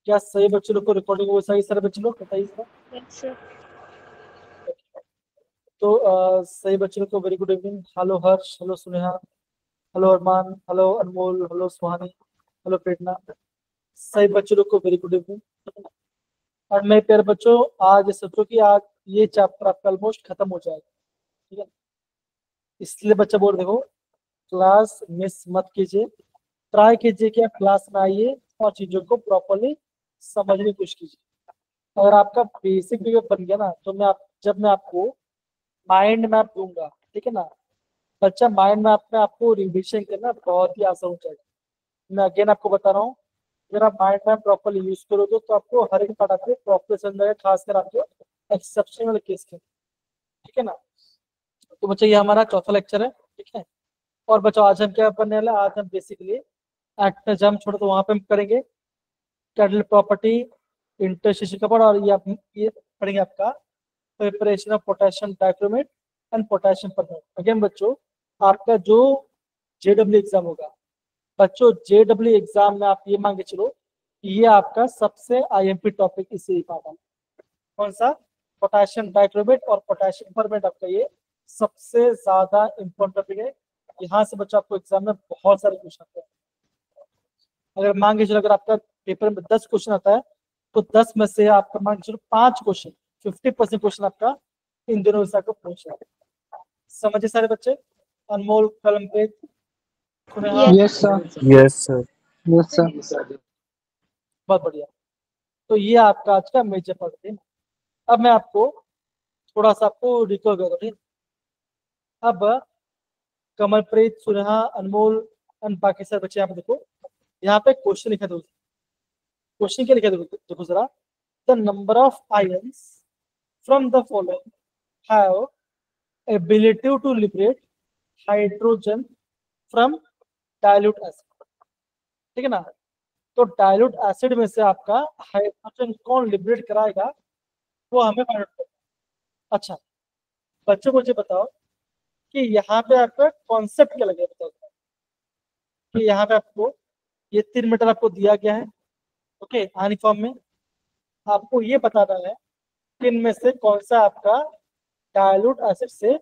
क्या सही बच्चे लोग को रिकॉर्डिंग वो सही सारे बच्चे लोग बताइए सर। तो सही बच्चों को वेरी गुड इवनिंग। हेलो हर्ष, हेलो सुनेहा, हेलो अरमान, हेलो अनमोल, हेलो सुहानी, हेलो प्रेरणा। सही बच्चों लोग को वेरी गुड इवनिंग। और मेरे प्यारे बच्चों, आज सोचो कि आज ये चैप्टर आपका ऑलमोस्ट खत्म हो जाएगा, ठीक है। इसलिए बच्चा बोल देखो, क्लास मिस मत कीजिए, ट्राई कीजिए कि आप क्लास में आइए और चीजों को प्रॉपरली समझने की कोशिश कीजिए। अगर आपका बेसिक भी बन गया ना, तो जब मैं आपको माइंड मैप दूंगा, ठीक है ना बच्चा, माइंड मैप में आपको रिविजन करना बहुत ही आसान हो जाएगा। मैं अगेन आपको बता रहा हूँ, अगर आप माइंड मैप प्रॉपरली यूज करोगे तो आपको हर एक पार्ट आपको प्रॉपर समझ आएगा, खासकर आपके एक्सेप्शनल केस के, ठीक है ना। तो बच्चा ये हमारा चौथा लेक्चर है, ठीक है। और बच्चों आज हम क्या पढ़ने वाले हैं, आज हम बेसिकली एक्ट जम छोड़ो तो वहां पे हम करेंगे कैटल प्रॉपर्टी, इंटरस्टेशन कपड़, और ये पढ़ेंगे आपका preparation of potassium dichromate and potassium permeate. Again बच्चों, आपका जो जेडब्ल्यू एग्जाम होगा, बच्चों जेडब्ल्यू एग्जाम में आप ये मान के चलो, ये आपका सबसे आईएमपी टॉपिक इसी पार्ट। कौन सा? पोटेशियम डाइक्रोमेट और पोटेशियम परमेट, आपका ये सबसे ज्यादा इंपॉर्टेंट टॉपिक है। यहाँ से बच्चों आपको एग्जाम में बहुत सारे क्वेश्चन आते हैं। अगर मान के चलो, अगर आपका पेपर में 10 क्वेश्चन आता है, तो 10 में से आपका मान के चलो 5 क्वेश्चन, 50% क्वेश्चन आपका इन दोनों विषय को पूछना है। समझे सारे बच्चे? Anmol, Kalampreet, yes sir, yes sir, yes sir. बहुत बढ़िया। तो ये आपका आज का मेजर पार्ट है। अब मैं आपको थोड़ा सा आपको रिकॉल कर दूँ। अब कमलप्रीत, सुनेहा, अनमोल और बाकी सारे बच्चे यहाँ पे देखो, यहाँ पे क्वेश्चन लिखा था। क्वेश्चन क्या लिखा था देखो जरा, the number of ions from the following have ability to liberate hydrogen from dilute acid, ठीक है ना। तो डाइल्यूट एसिड में से आपका हाइड्रोजन कौन लिबरेट कराएगा, वो हमें फाइंड आउट करना। अच्छा बच्चों, मुझे बताओ कि यहाँ पे आपका कॉन्सेप्ट क्या लगेगा, बताओ कि यहाँ पे आपको ये 3 मीटर आपको दिया गया है, ओके, आनी फॉर्म में। आपको ये बताना है कि इनमें से कौन सा आपका डाइल्यूट एसिड से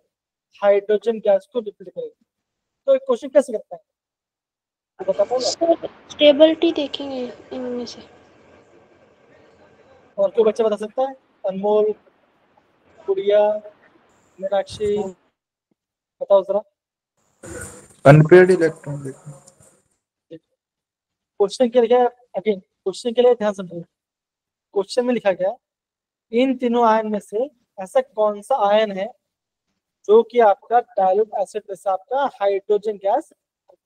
हाइड्रोजन गैस को लिक्विड करेगा। तो एक क्वेश्चन कैसे करता है, तो बता पाओगे? स्टेबिलिटी देखेंगे इनमें से। और कोई बच्चा बता सकता है? अनमोल, गुड़िया, मीनाक्षी, बताओ जरा। अनपेड इलेक्ट्रॉन देखो। क्वेश्चन क्या लिखा है, अगेन क्वेश्चन के लिए ध्यान समझिए। क्वेश्चन में लिखा गया, इन तीनों आयन में से ऐसा कौन सा आयन है जो कि आपका डाइल्यूट एसिड में से आपका हाइड्रोजन गैस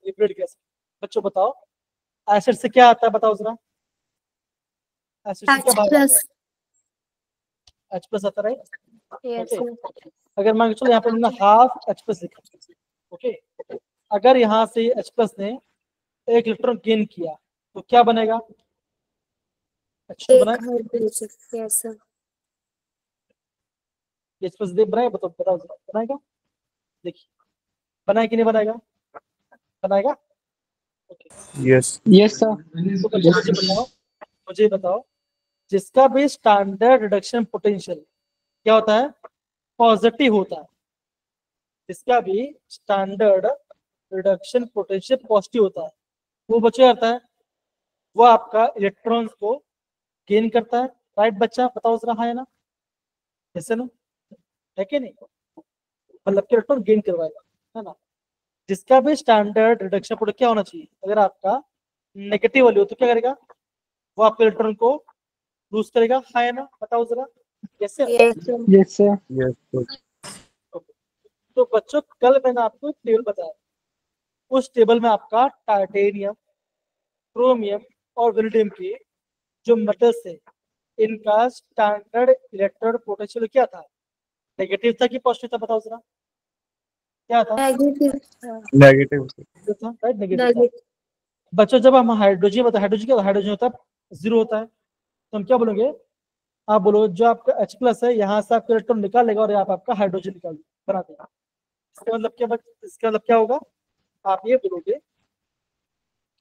लिक्विड गैस। बच्चों बताओ, एसिड से क्या आता है, बताओ जरा। एसिड से क्या बाहर आता है? H प्लस आता है, ओके। अगर मान के चलो यहाँ पे हमने हाफ H प्लस लिखा, ओके। अगर यहाँ से H प्लस ने एक इलेक्ट्रॉन गेन किया तो क्या बनेगा? H2 बना, H प्लस दे बनाएगा, बताओ जरा, बनाएगा? देखिए बनाए कि नहीं बनाएगा, बनाएगा, ओके। Yes yes sir. तो मुझे बताओ, जिसका भी स्टैंडर्ड रिडक्शन पोटेंशियल क्या होता है? पॉजिटिव होता है। जिसका भी स्टैंडर्ड रिडक्शन पोटेंशियल पॉजिटिव होता है, वो बच्चा करता है, वो आपका इलेक्ट्रॉन्स को गेन करता है। राइट बच्चा, बताओ जरा, हाँ है ना, ऐसे ना, है कि नहीं? मतलब कि इलेक्ट्रॉन गेन करवाएगा, है ना। जिसका भी स्टैंडर्ड रिडक्शन पोटेंशियल क्या होना चाहिए, अगर आपका नेगेटिव वाली हो तो क्या करेगा, वो आपके इलेक्ट्रॉन को लूज करेगा, हाँ है ना, बताओ जरा, कैसे? Yes sir, yes. तो बच्चों, कल मैंने आपको एक टेबल बताया, उस टेबल में आपका टाइटेनियम, क्रोमियम और वेनेडियम के जो मेटल्स है, इनका स्टैंडर्ड इलेक्ट्रॉन पोटेंशियल क्या था? नेगेटिव था कि पॉजिटिव था, बताओ जरा, क्या था? नेगेटिव था, राइट, नेगेटिव था। बच्चों, जब हम हाइड्रोजन बताए, हाइड्रोजन क्या, हाइड्रोजन होता है 0 होता है, तो हम क्या बोलेंगे, आप बोलो जो आपका H प्लस है, यहाँ से आपका इलेक्ट्रॉन निकाल लेगा और यहाँ पे आपका हाइड्रोजन निकाल बना देगा। इसका मतलब क्या, इसका मतलब क्या होगा, आप ये बोलोगे,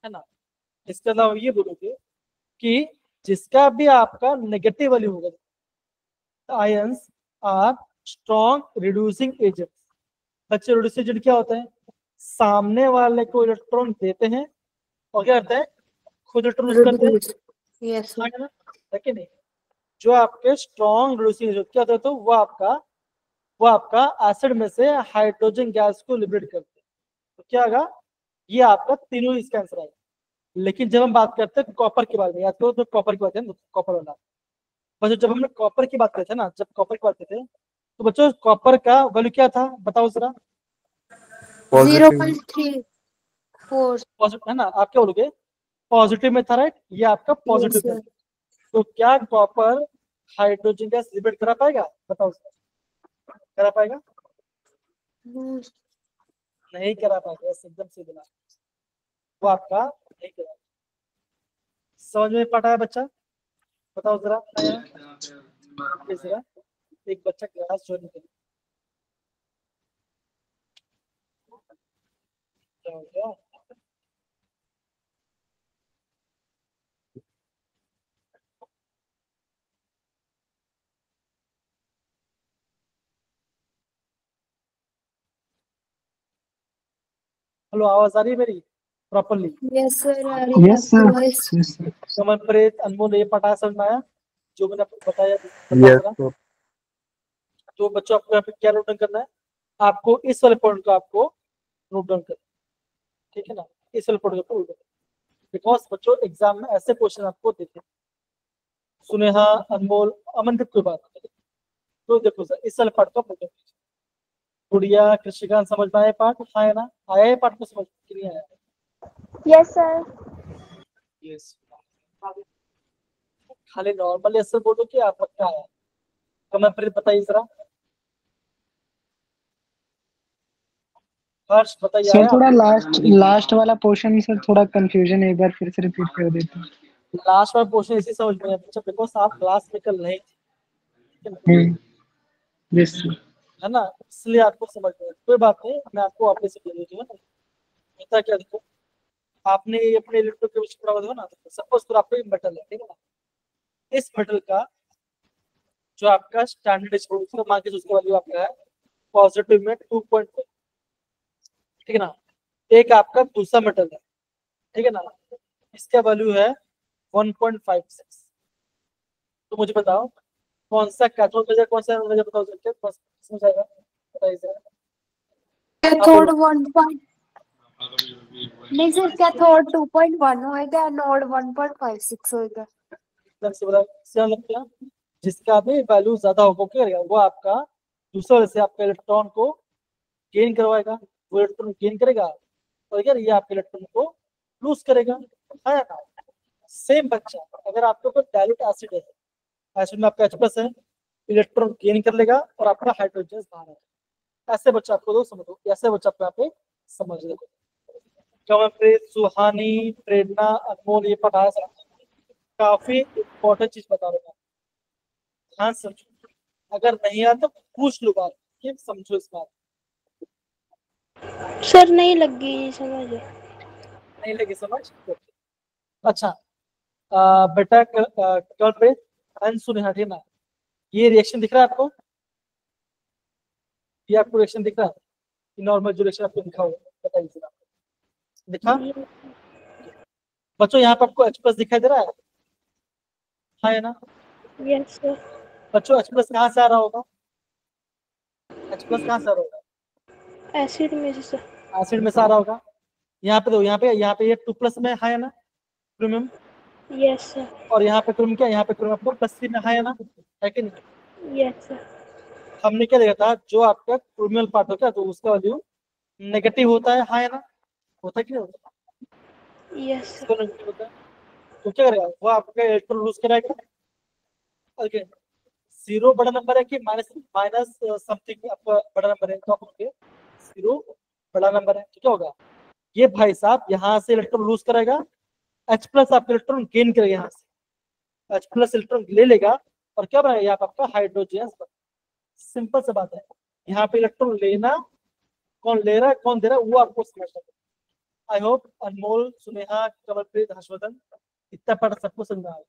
है ना, इसके अलावा ये बोलोगे कि जिसका भी आपका नेगेटिव वैल्यू होगा, ions are strong reducing agent. बच्चे रिड्यूसिंग एजेंट क्या होते हैं? सामने वाले को इलेक्ट्रॉन देते हैं और क्या करते हैं, खुद इलेक्ट्रॉन यूज करते हैं। Yes sir. है कि नहीं? जो आपके स्ट्रॉन्ग रिड्यूसिंग एजेंट क्या होता है, तो वो आपका एसिड में से हाइड्रोजन गैस को लिबरेट करते हैं। तो क्या होगा, ये आपका तीनों इसका आंसर आएगा। लेकिन जब हम बात करते हैं कॉपर के बारे में, याद करो तो कॉपर की बात है, कॉपर वाला। बच्चों जब हमने कॉपर की बात करते थे ना, जब कॉपर की बात करते थे, तो बच्चों कॉपर का वैल्यू क्या था, बताओ जरा। 0.34। पॉजिटिव है ना, आप क्या बोलोगे, पॉजिटिव में था, राइट? ये आपका पॉजिटिव है। तो क्या कॉपर हाइड्रोजन गैस लिबरेट करा पाएगा, बताओ जरा, करा पाएगा? नहीं करा पाएगा, एकदम से बोला, वो आपका नहीं करा। समझ में पड़ा है बच्चा? बताओ जरा, जरा एक बच्चा क्लास ज्वाइन करे, क्या हो गया? हेलो, आवाज आ रही है मेरी properly? Yes sir. Yes sir. Yes sir. Kamal, Preet, Anmol, ये पढ़ा समझ में आया जो मैंने आपको बताया? यस। तो बच्चों आपको यहाँ पे क्या नोट डाउन करना है, आपको इस वाले पॉइंट को आपको नोट डाउन करना है, ठीक है ना? इस वाले पॉइंट को, बिकॉज बच्चों एग्जाम में ऐसे क्वेश्चन आपको देखे, सुनेहा, अनमोल, अमनदीप कोई बात नहीं। तो देखो सर, इस वाले पार्ट का नोट डाउन, गुड़िया, कृषिकांत, समझ में आया पार्ट? हाँ है ना? आया है पार्ट को समझ कि नहीं आया? Yes sir. यस। खाली नॉर्मल ऐसे बोलो कि आप क्या आया, कमल, प्रेत बताइए जरा। हर्ष बताइए, सर आया? थोड़ा लास्ट वाला पोर्शन सर थोड़ा कंफ्यूजन है, एक बार फिर से रिपीट कर देते हैं। लास्ट वाला क्वेश्चन इसी समझ में आया बच्चा, बिकॉज आप क्लास में कल नहीं थे, ठीक है ना? Yes sir. है ना, इसलिए आपको समझ में आया। कोई बात नहीं, मैं आपको वापस से बोल देती हूँ ना। होता क्या, देखो आपने ये अपने इलेक्ट्रोकेमिस्ट्री पढ़ा हुआ था ना, सपोज तो आपको मेटल है, ठीक है ना? इस मेटल का जो आपका स्टैंडर्ड मान के उसका वैल्यू आपका है पॉजिटिव में 2.5, ठीक है ना? एक आपका दूसरा मेटल है, ठीक है ना, इसका वैल्यू है 1.56। तो मुझे बताओ कौन सा कैथोड मेजर, कौन सा मेजर, बताओ सकते हैं? समझ आएगा, बताइए जरा। कैथोड 1. नहीं सर, कैथोड 2.1 होएगा, एनोड 1.56 होएगा। एकदम से बता, क्या लगता है? जिसका भी वैल्यू ज्यादा होगा क्या करेगा, वो आपका दूसरे से आपका इलेक्ट्रॉन को गेन करवाएगा, वो इलेक्ट्रॉन गेन करेगा, और यार ये आपके इलेक्ट्रॉन को लूज करेगा, है ना? सेम बच्चा, अगर आपके ऊपर डायल्यूट एसिड है, एसिड में आपका H+ है, इलेक्ट्रॉन गेन कर लेगा और आपका हाइड्रोजन बाहर है। ऐसे बच्चा आपको दो समझो, ऐसे बच्चा आपको यहाँ पे समझ लो। कमलप्रीत, सुहानी, प्रेरणा, अनमोल, ये पढ़ाया काफी इंपॉर्टेंट चीज बता रहा हूँ, ध्यान समझो। अगर नहीं आता तो पूछ लो बात, कि समझो इस बात। सर नहीं लगी समझ। नहीं लगी समझ? अच्छा, बेटा कमलप्रीत एंड सुनेहा, ठीक ना? ये रिएक्शन दिख रहा है आपको? ये आपको रिएक्शन दिख रहा है? नॉर्मल जो रिएक्शन आपको दिखा होगा, बताइए जरा। दिखा? बच्चों यहाँ पे आपको H+ दिखाई दे रहा है? हाँ है ना? Yes sir. बच्चों H+ कहाँ से आ रहा होगा? H+ कहाँ से आ रहा होगा? एसिड में से सर। एसिड में से आ रहा होगा। यहाँ पे दो, यहाँ पे ये 2+ में है ना क्रोमियम, यस सर। और यहाँ पे क्रोमियम क्या, यहाँ पे क्रोमियम आपको +3 में है ना, है कि नहीं? Yes sir. हमने क्या देखा था, जो आपका क्रोमियल पार्ट होता है तो उसका वैल्यू नेगेटिव होता है ना? होता है कि नहीं होता? Yes sir. इसको नेगेटिव होता है, तो क्या करेगा वो, आपका इलेक्ट्रॉन लूज कराएगा। ओके, 0 बड़ा नंबर है कि माइनस माइनस समथिंग आपका बड़ा नंबर है, तो आप बोलोगे 0 बड़ा नंबर है, तो क्या होगा, ये भाई साहब यहाँ से इलेक्ट्रॉन लूज करेगा, H+ आपका इलेक्ट्रॉन गेन करेगा, यहाँ से H+ इलेक्ट्रॉन ले लेगा और क्या बनाएगा, यहाँ पे आपका हाइड्रोजन। सिंपल सा बात है, यहाँ पे इलेक्ट्रॉन लेना, कौन ले रहा है कौन दे रहा है वो आपको समझना है। आई होप अनमोल, सुनेहा, कमलप्रीत, हर्षवर्धन इतना पढ़ सबको समझ में आया।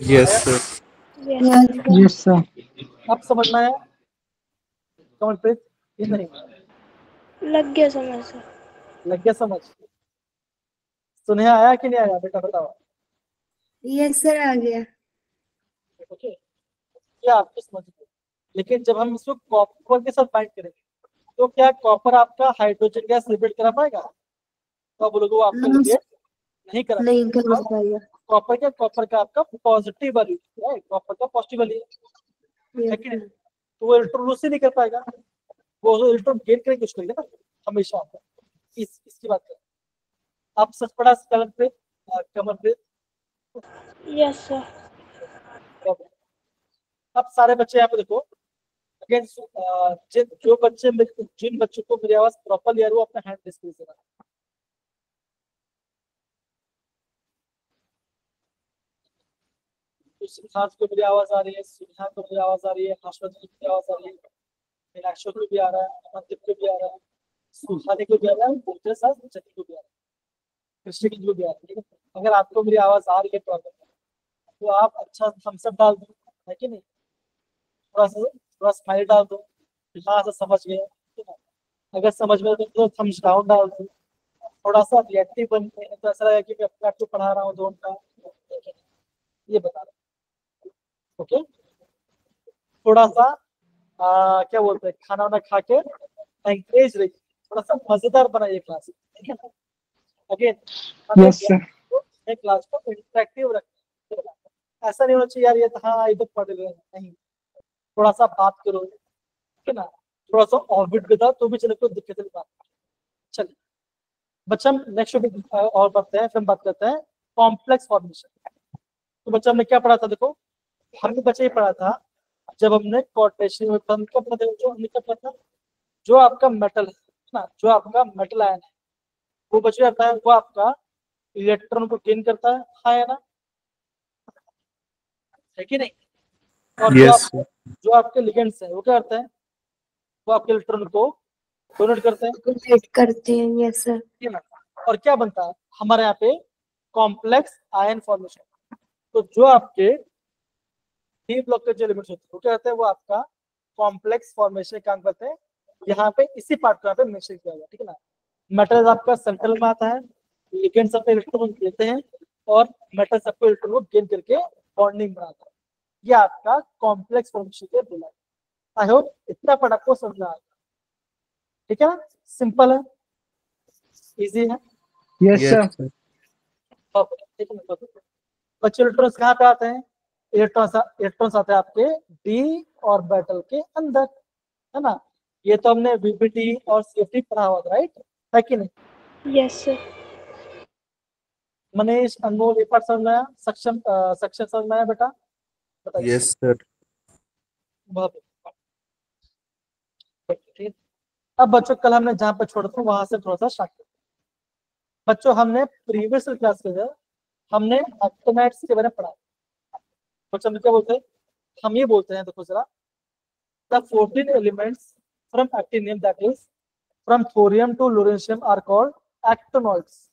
Yes, sir. Yes, sir. Yes, sir. अब समझना है कमलप्रीत ये नहीं लग गया समझ सर। लग गया समझ? सुनेहा आया कि नहीं आया बेटा बताओ? यस सर आ गया। ओके क्या आपको समझ में? लेकिन जब हम इसको कॉपर के साथ बाइंड करेंगे तो क्या कॉपर आपका हाइड्रोजन गैस लिबरेट करा पाएगा? तो आप बोलोगे वो आपको हाँ, लिबरेट नहीं करा नहीं कर पाएगा। पाएगा। कॉपर का आपका पॉजिटिव वैल्यू है, कॉपर का पॉजिटिव वैल्यू है कि नहीं? यस तो वो इलेक्ट्रॉन लूज नहीं कर पाएगा, वो इलेक्ट्रॉन गेन करके कुछ करेगा ना हमेशा। इसकी बात करें आप सच पढ़ा कमलप्रीत? Yes sir. अब सारे बच्चे यहाँ पे देखो अगेन, जिन बच्चों को मेरी आवाज प्रॉपरली आ रही है वो अपना हैंड डिस्प्ले से सिद्धार्थ को मेरी आवाज आ रही है, सुनेहा को मेरी आवाज आ रही है, हर्षवर्धन को मेरी आवाज आ रही है, मीनाक्षी को भी आ रहा है, अमनदीप को भी आ रहा है, सुहानी को भी आ रहा है, जति को भी आ रहा है, कृष्ण को भी आ रहा है। ठीक है, अगर आपको मेरी आवाज आ रही है तो आप अच्छा थम्स अप डाल दो, है कि नहीं? थोड़ा स्माइल डाल दो, हाँ से समझ गए, ठीक है? अगर समझ में तो थम्स डाउन डाल दो, थोड़ा सा रिएक्टिव बन के तो ऐसा लगेगा कि मैं अपने आप को पढ़ा रहा हूँ 2 घंटा, ये बता रहा हूँ। ओके थोड़ा सा क्या बोलते हैं, खाना वाना खा के एंकरेज रहिए, थोड़ा सा मजेदार बनाइए क्लास, ठीक है ना? Again Yes, sir. क्लास को इंटरेक्टिव रखिए, ऐसा नहीं होना चाहिए यार ये तो हाँ इधर पढ़ रहे हैं, नहीं, थोड़ा सा बात करो, ठीक है ना? थोड़ा सा ऑर्बिट बताओ तो भी चले, कोई दिक्कत नहीं बात। चलिए बच्चा हम नेक्स्ट टॉपिक और बढ़ते हैं, फिर हम बात करते हैं कॉम्प्लेक्स फॉर्मेशन। तो बच्चा हमने क्या पढ़ा था? देखो हमने बच्चा ये पढ़ा था जब हमने क्वाड्रेटिक मेथड का पढ़ा था, जो हमने क्या पढ़ा था, जो आपका मेटल है ना, जो आपका मेटल आयन है वो बच्चे आता है, वो आपका इलेक्ट्रॉन को गेन करता है, हाँ या ना, है कि नहीं? और Yes, sir. जो आपके लिगेंड्स है वो क्या करते हैं, वो आपके इलेक्ट्रॉन को डोनेट करते हैं, वेट करते हैं। Yes sir. ठीक है ना? और क्या बनता है हमारे यहाँ पे कॉम्प्लेक्स आयन फॉर्मेशन। तो जो आपके डी ब्लॉक के जो एलिमेंट्स होते हैं वो क्या करते हैं, वो आपका कॉम्प्लेक्स फॉर्मेशन काम करते हैं। यहाँ पे इसी पार्ट को यहाँ पे मेंशन किया गया, ठीक है ना? मेटल आपका सेंट्रल में आता है, लिगेंड सबको इलेक्ट्रॉन देते हैं और मेटल सबको इलेक्ट्रॉन को गेन करके बॉन्डिंग बनाता है। ये आपका कॉम्प्लेक्स फॉर्मेशन के बोला है। आई होप इतना पढ़ आपको समझ आ, ठीक है ना? सिंपल है, इजी है। Yes, Yes, sir. sir. ठीक है ना? बच्चे इलेक्ट्रॉन्स कहाँ पे आते हैं? इलेक्ट्रॉन्स आते हैं आपके डी और मेटल के अंदर, है ना? ये तो हमने वीबीटी और सीएफटी पढ़ा हुआ था, राइट? है कि नहीं? Yes sir. मनीष, अनमोल ये पार्ट समझ में आया? सक्षम समझ में आया बेटा? बताइए। Yes, sir. बहुत ठीक। अब बच्चों कल हमने जहाँ पे छोड़ा था वहां से थोड़ा सा स्टार्ट किया। बच्चों हमने प्रीवियस क्लास के अंदर हमने एक्टिनाइड्स के बारे में पढ़ा। बच्चों हम क्या बोलते हैं? हम ये बोलते हैं, देखो जरा, the 14 elements from actinium, that is from thorium to lawrencium, are called actinoids,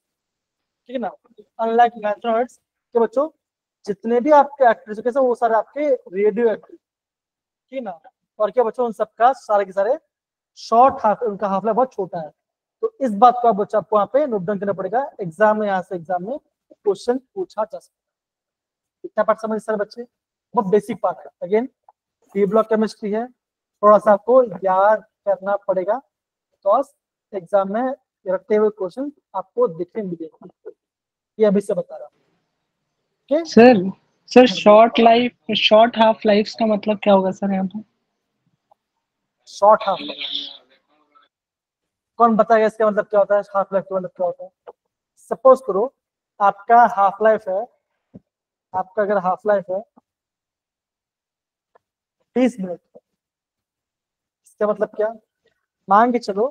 ठीक है ना? अनलाइक लैंथेनॉइड्स के बच्चों जितने भी आपके एक्टिव वो सारे आपके रेडियो एक्टिव, ठीक है ना? और क्या बच्चों उन सबका सारे के सारे शॉर्ट हाफ, उनका हाफ लाइफ बहुत छोटा है। तो इस बात को आप बच्चा आपको यहाँ पे नोट डाउन करना पड़ेगा, एग्जाम में यहाँ से एग्जाम में क्वेश्चन पूछा जा सकता है। इतना पार्ट समझ सारे बच्चे, बहुत बेसिक पार्ट है। अगेन डी ब्लॉक केमिस्ट्री है, थोड़ा सा आपको याद करना पड़ेगा, बिकॉज एग्जाम में रखते हुए क्वेश्चन आपको दिखने मिलेगा। ये अभी से बता रहा हूँ। सर शॉर्ट हाफ लाइफ का मतलब क्या होगा सर यहाँ पे? शॉर्ट हाफ कौन बताएगा इसका मतलब क्या होता है? हाफ लाइफ का मतलब क्या होता है? सपोज करो आपका हाफ लाइफ है, आपका अगर हाफ लाइफ है 20 मिनट, इसका मतलब क्या? मान के चलो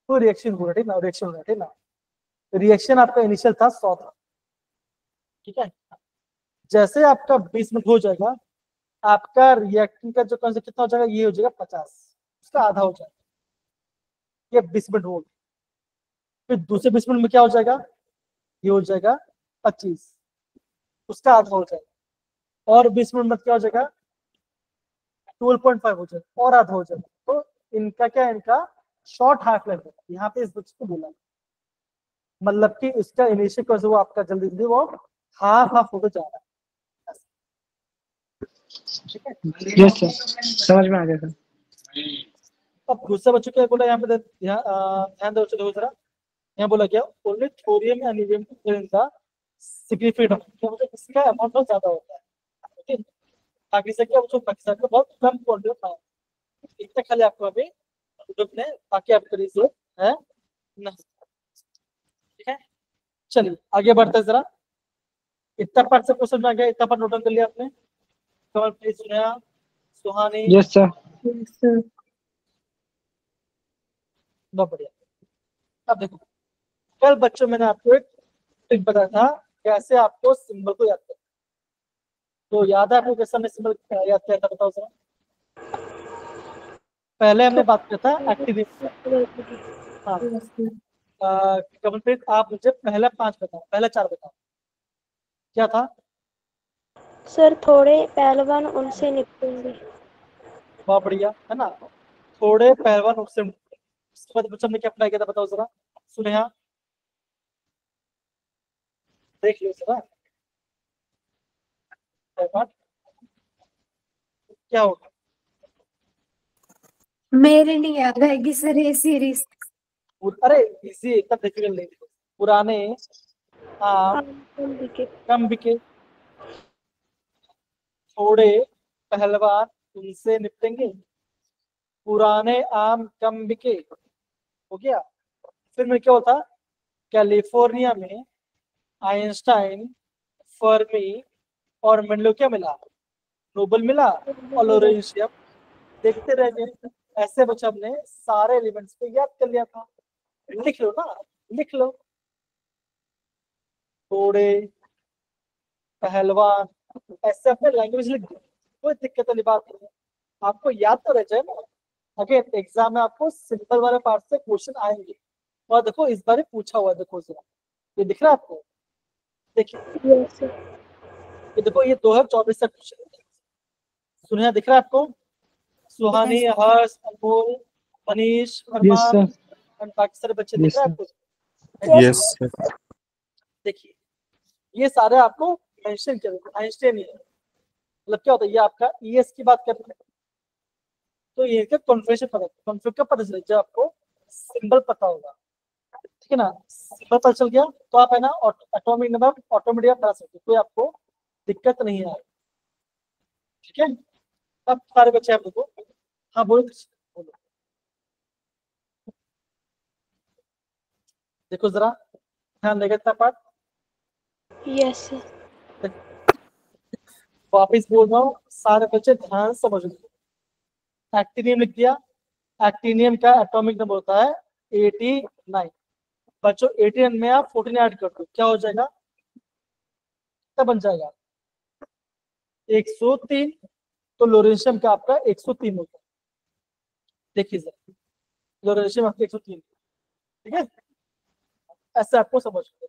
कोई रिएक्शन हो रहा है, ठीक ना? रिएक्शन हो रहा है, ठीक ना? रिएक्शन आपका इनिशियल था 100 था, ठीक है? जैसे आपका 20 मिनट हो जाएगा, आपका रिएक्टिंग का जो कॉन्सेप्ट कितना हो जाएगा? ये हो जाएगा 50, उसका आधा हो जाएगा। ये 20 मिनट हो गया। फिर दूसरे 20 मिनट में क्या हो जाएगा, ये हो जाएगा 25, उसका आधा हो जाएगा, और 20 मिनट में क्या हो जाएगा 12.5 हो जाएगा, और आधा हो जाएगा। तो इनका क्या, इनका शॉर्ट हाफ लाइफ है। यहाँ पे इस बच्चे को बोला, मतलब कि इसका इनिशियल कोर्स वो आपका जल्दी जल्दी वो हाफ होकर जा रहा है। ठीक है, यस सर, समझ में आ गया सर। अब दूसरा बच्चों क्या बोला यहाँ पे, ध्यान दो चलो जरा। यहाँ बोला क्या, only thorium and livium in the significant, इसका अमाउंट बहुत ज्यादा होता है। ठीक है, बाकी से क्या बाकी से बहुत कम क्वांटिटी है, इतना खाली आपको अभी ने बाकी आपको रिजर्व है नहीं। ठीक है, चलिए आगे बढ़ते हैं जरा। इतना पार्ट से क्वेश्चन में आ गया, इतना पार्ट नोट डाउन कर लिया आपने। कमल please, Suneha, Suhani, yes sir. बहुत बढ़िया। अब देखो, कल बच्चों मैंने आपको एक ट्रिक बताया था कैसे आपको सिंबल को याद करना। तो याद है आपको कैसे हमने सिंबल याद किया था, बताओ जरा। पहले हमने बात किया था एक्टिविटी। हाँ, कमलप्रीत आप मुझे पहला 5 बताओ, पहला 4 बताओ, क्या था? सर थोड़े पहलवान उनसे निपटेंगे। बहुत बढ़िया है ना, थोड़े पहलवान उससे। उसके बाद बच्चों ने क्या अप्लाई किया था, बताओ जरा, सुनेहा देख लो जरा। क्या होगा? मेरे नहीं याद आएगी सर ये सीरीज। अरे इसी एकदम डिफिकल्ट नहीं। पुराने आम कम बिके, थोड़े पहलवान उनसे निपटेंगे, पुराने आम कम बिके, हो गया। फिर में क्या होता, कैलिफोर्निया में आइंस्टाइन, फर्मी और मेंडल क्या मिला, नोबेल मिला और लोरेंशियम। देखते रह गए। ऐसे बच्चे हमने सारे एलिमेंट्स को याद कर लिया था। लिख लो ना, लिख लो। थोड़े पहलवान, ऐसे अपने लैंग्वेज लिख दो, कोई दिक्कत वाली बात नहीं है, आपको याद तो रह जाए ना। अगर एग्जाम में आपको सिंपल वाले पार्ट से क्वेश्चन आएंगे, और देखो इस बार पूछा हुआ है, देखो जरा ये दिख रहा है आपको, देखिए ये देखो, ये 2024 का क्वेश्चन है। सुनिया दिख रहा है आपको? सुहानी, हर्ष, अनमोल, मनीष, यस अरमान सर। और बाकी सारे बच्चे दिख यस रहा है सर। आपको? Yes sir. देखिए ये सारे आपको मेंशन करेंगे, आइंस्टाइन ही है। मतलब क्या होता है, ये आपका ईएस की बात कर रहे हैं, तो ये का कॉन्फ़िगरेशन पता, कॉन्फ़िग का पता चले जब आपको सिंबल पता होगा। ठीक है ना, सिंबल पता चल गया तो आप है ना एटॉमिक नंबर ऑटोमेटिक बता सकते हो, कोई आपको दिक्कत नहीं है। ठीक है, अब सारे बच्चे आप देखो। हाँ बोलो, बोलो। देखो जरा, ध्यान देगा इतना पार्ट। Yes sir. वापिस बोल रहा हूँ, सारे बच्चे ध्यान समझ लो। एक्टिनियम लिख दिया, एक्टिनियम का एटॉमिक नंबर होता है 89। बच्चों 89 में आप 14 ऐड कर दो, क्या हो जाएगा, क्या बन जाएगा 103। तो लोरेंशियम का आपका 103 होता है। देखिए सर, लोरेंशियम आपका 103। ठीक है, ऐसे आपको समझ लो।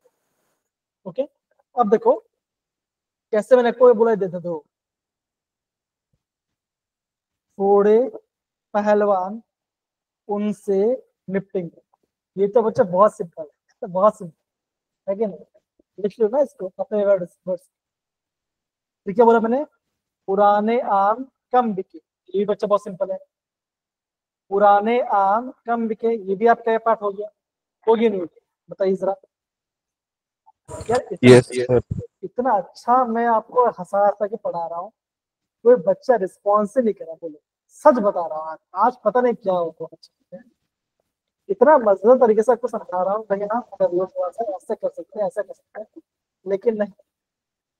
ओके, अब देखो कैसे मैंने कोई बोला देते थे, थोड़े पहलवान उनसे निपटेंगे। ये तो बच्चा बहुत सिंपल है, बहुत सिंपल है कि नहीं? लिख लो ना इसको अपने वर्ड्स। ठीक है, बोला मैंने, पुराने आम कम बिके, ये भी बच्चा बहुत सिंपल है। पुराने आम कम बिके, ये भी आपका पार्ट हो गया, होगी नहीं होगी, बताइए जरा। यार यस सर। इतना अच्छा मैं आपको हंसा हंसा के पढ़ा रहा हूँ, कोई बच्चा रिस्पॉन्स ही नहीं करा। बोलो, सच बता रहा हूँ, आज पता नहीं क्या होगा। इतना मजेदार तरीके से आपको समझा रहा हूँ, लेकिन आप ऐसे कर सकते हैं, ऐसा कर सकते हैं, लेकिन नहीं,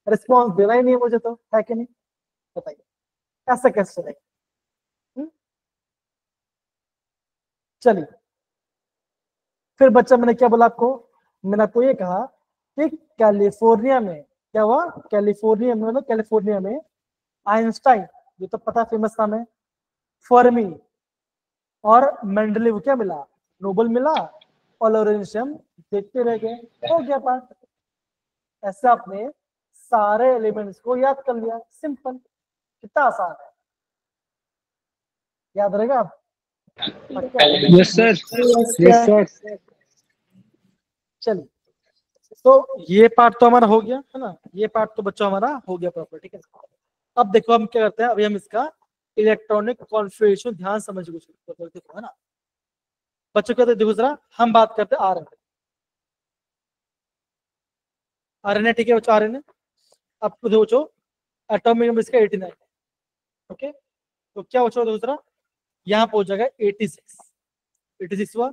रिस्पॉन्स देना ही नहीं मुझे, तो है कि नहीं, बताइए ऐसा कैसे चलेगा? चलिए, फिर बच्चा मैंने क्या बोला आपको, मैंने आपको ये कहा कि कैलिफोर्निया में क्या हुआ, कैलिफोर्निया में आइंस्टाइन, ये तो पता फेमस नाम है, फर्मी और मेंडलीव क्या मिला, नोबेल मिला पॉलराइजेशन देखते रह गए, हो गया पार्ट। ऐसे आपने सारे एलिमेंट्स को याद कर लिया, सिंपल, कितना आसान है, याद रहेगा आप? पक्का? Yes sir, yes sir. चलिए, तो ये पार्ट तो हमारा हो गया है ना, ये पार्ट तो बच्चों हमारा हो गया प्रॉपर, ठीक है। अब देखो हम क्या करते हैं, अभी हम इसका इलेक्ट्रॉनिक कॉन्फ़िगरेशन ध्यान समझ के देखो, है ना बच्चों। कहते देखो जरा, हम बात करते हैं आरएनए, आरएनए, ठीक है बच्चों, आरएनए। अब देखो एटॉमिक नंबर इसका 89, ओके। तो क्या बच्चों दूसरा यहाँ पे हो जाएगा 86, 86 हुआ।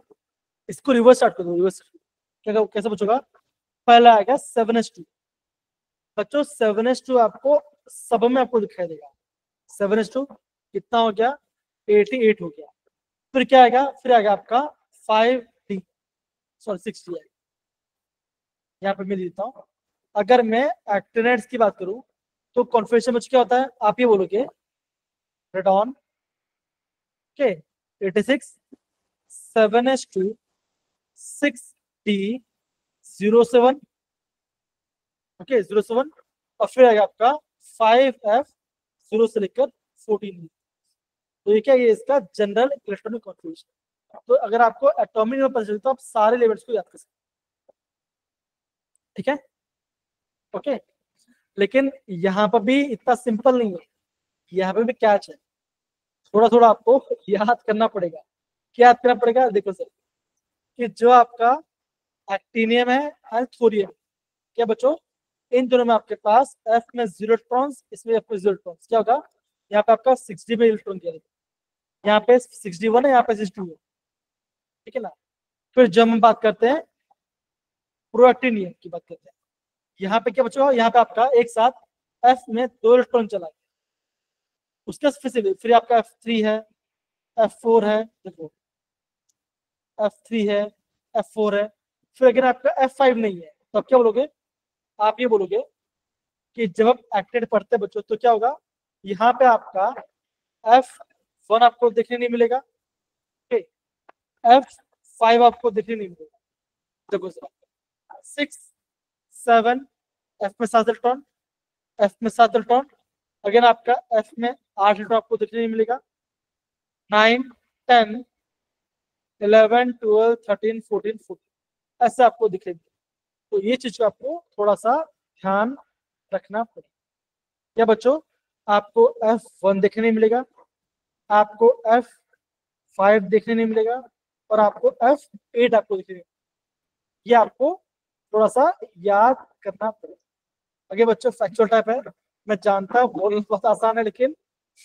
इसको रिवर्स स्टार्ट कर दो, रिवर्स क्या कैसे बचोगा, पहला आएगा 7s2 बच्चों, 7s2 आपको सब में आपको दिखाई देगा, 7s2 कितना हो गया, 88 हो गया। फिर क्या आएगा, फिर आएगा आपका 5d, सॉरी 6d आएगा, यहाँ पे मैं देता हूँ। अगर मैं एक्टिनेट्स की बात करूं तो कॉन्फ़िगरेशन में क्या होता है, आप ये बोलोगे radon, okay, 86 7s2 6d 07, okay 07, और फिर आएगा आपका 5f 0 से लेकर 14। तो ये क्या, ये इसका जनरल इलेक्ट्रॉनिक कॉन्फ़िगरेशन। तो अगर आपको एटॉमिक नंबर पता चले तो आप सारे लेवल्स को याद कर सकते, ठीक है, ओके। लेकिन यहाँ पर भी इतना सिंपल नहीं है, यहाँ पे भी कैच है, थोड़ा थोड़ा आपको याद करना पड़ेगा। क्या याद करना पड़ेगा, देखो सर, कि जो आपका एक्टिनियम है एंड थोरियम, क्या बच्चों, इन दोनों में आपके पास एफ में 0 इलेक्ट्रॉन्स, इसमें एफ में 0 इलेक्ट्रॉन्स, क्या होगा, यहाँ पे आपका 6d में इलेक्ट्रॉन दिया जाएगा, यहाँ पे 6d1 है, यहाँ पे 6d2 है, ठीक है ना। फिर जब हम बात करते हैं प्रोएक्टिनियम की बात करते हैं, यहाँ पे क्या बच्चों, यहाँ पे आपका एक साथ एफ में 2 इलेक्ट्रॉन चला गया, उसके फिर आपका F3 है, F4 है, देखो F3 है, F4 है, फिर अगर आपका F5 नहीं है तो आप क्या बोलोगे, आप ये बोलोगे कि जब आप एक्टेड पढ़ते हैं बच्चों तो क्या होगा, यहाँ पे आपका F1 आपको देखने नहीं मिलेगा, ठीक, F5 आपको देखने नहीं मिलेगा, देखो 6 7 F में 7 इलेक्ट्रॉन, F में 7 इलेक्ट्रॉन, अगर आपका F में 8 इलेक्ट्रॉन आपको देखने नहीं मिलेगा, 9 10 11 12 13 14 14 ऐसे आपको दिखेगी। तो ये चीज को आपको थोड़ा सा ध्यान रखना पड़ेगा। क्या बच्चों, आपको F1 देखने नहीं मिलेगा, आपको F5 देखने नहीं मिलेगा, और आपको F8 आपको देखने नहीं मिलेगा। ये आपको थोड़ा सा याद करना पड़ेगा। अगर बच्चों फैक्चुअल टाइप है, मैं जानता हूँ बहुत आसान है, लेकिन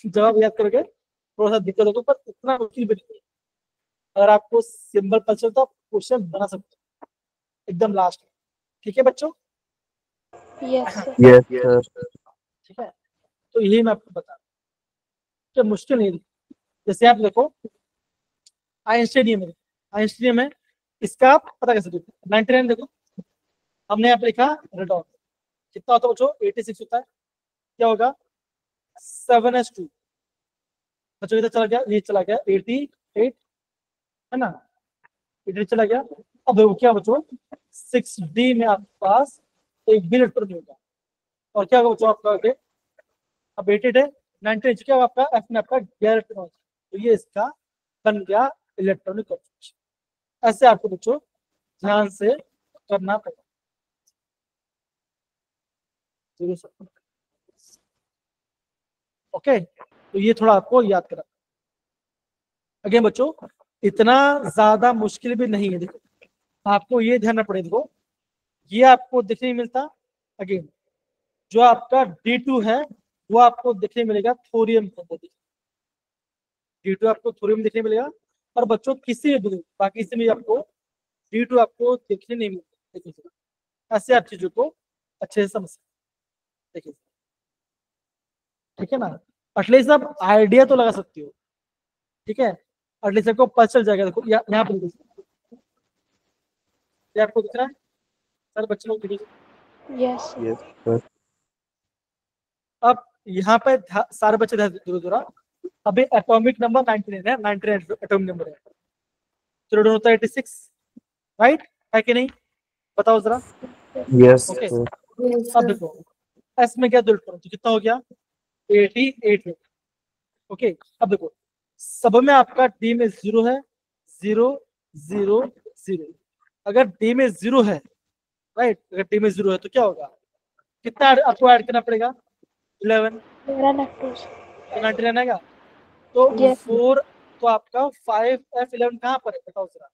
जवाब याद करोगे थोड़ा सा दिक्कत होगा, पर इतना मुश्किल भी नहीं है। अगर आपको सिंबल पता चले तो आप क्वेश्चन बना सकते हो एकदम लास्ट में, ठीक है बच्चों? Yes sir. Yes sir. ठीक है, तो यही मैं आपको बता रहा हूँ, तो मुश्किल नहीं। जैसे आप देखो आइंस्टाइन में, आइंस्टाइन में इसका आप पता कैसे देखो, 99 देखो, हमने यहाँ पे लिखा रेडॉन, कितना होता है बच्चों, 86 होता है, क्या होगा 7s2 बच्चों, इधर चला गया, ये चला गया 88 है ना, 88 चला गया। अब देखो क्या बच्चों, 6d में आपके पास एक भी इलेक्ट्रॉन नहीं होगा, और क्या होगा बच्चों आपका आगे, अब 88 है, 90 क्या आपका एफ में आपका 11 इलेक्ट्रॉन, तो ये इसका बन गया इलेक्ट्रॉनिक कॉन्फ़िगरेशन। ऐसे आपको बच्चों ध्यान से करना पड़ेगा। ओके, तो ये थोड़ा आपको याद करा। अगेन बच्चों इतना ज्यादा मुश्किल भी नहीं है, देखो आपको ये ध्यान रखना पड़ेगा, देखो ये आपको देखने नहीं मिलता। अगेन जो आपका D2 है वो आपको देखने मिलेगा थोरियम के अंदर, D2 आपको थोरियम देखने मिलेगा, और बच्चों किसी भी बाकी से भी आपको D2 आपको देखने नहीं मिलता। देखिए ऐसे आप चीजों को अच्छे से समझ सकते, देखिए ठीक है ना, एटलीस्ट आप आइडिया तो लगा सकती हो, ठीक है, एटलीस्ट आपको पता चल जाएगा। देखो यहाँ पे ये आपको दिख रहा है सर, बच्चे लोग यस सर। Yes sir. अब यहाँ पे सारे बच्चे ध्यान जरा, अभी एटॉमिक नंबर 99 है, 99 एटॉमिक नंबर है, तो रेडॉन होता है 86, राइट है कि नहीं, बताओ जरा। Yes, okay sir. Yes, अब sir. देखो एस में क्या उलट करो तो कितना हो गया 88। ओके अब देखो सब में आपका डी में 0 है, 0 0 0। अगर डी में 0 है, राइट, अगर डी में 0 है तो क्या होगा, कितना आपको ऐड करना पड़ेगा 11, मेरा लैक्टोज। तो 99 आएगा। तो Yes. 4, तो आपका 5F11 कहाँ पर है बताओ जरा।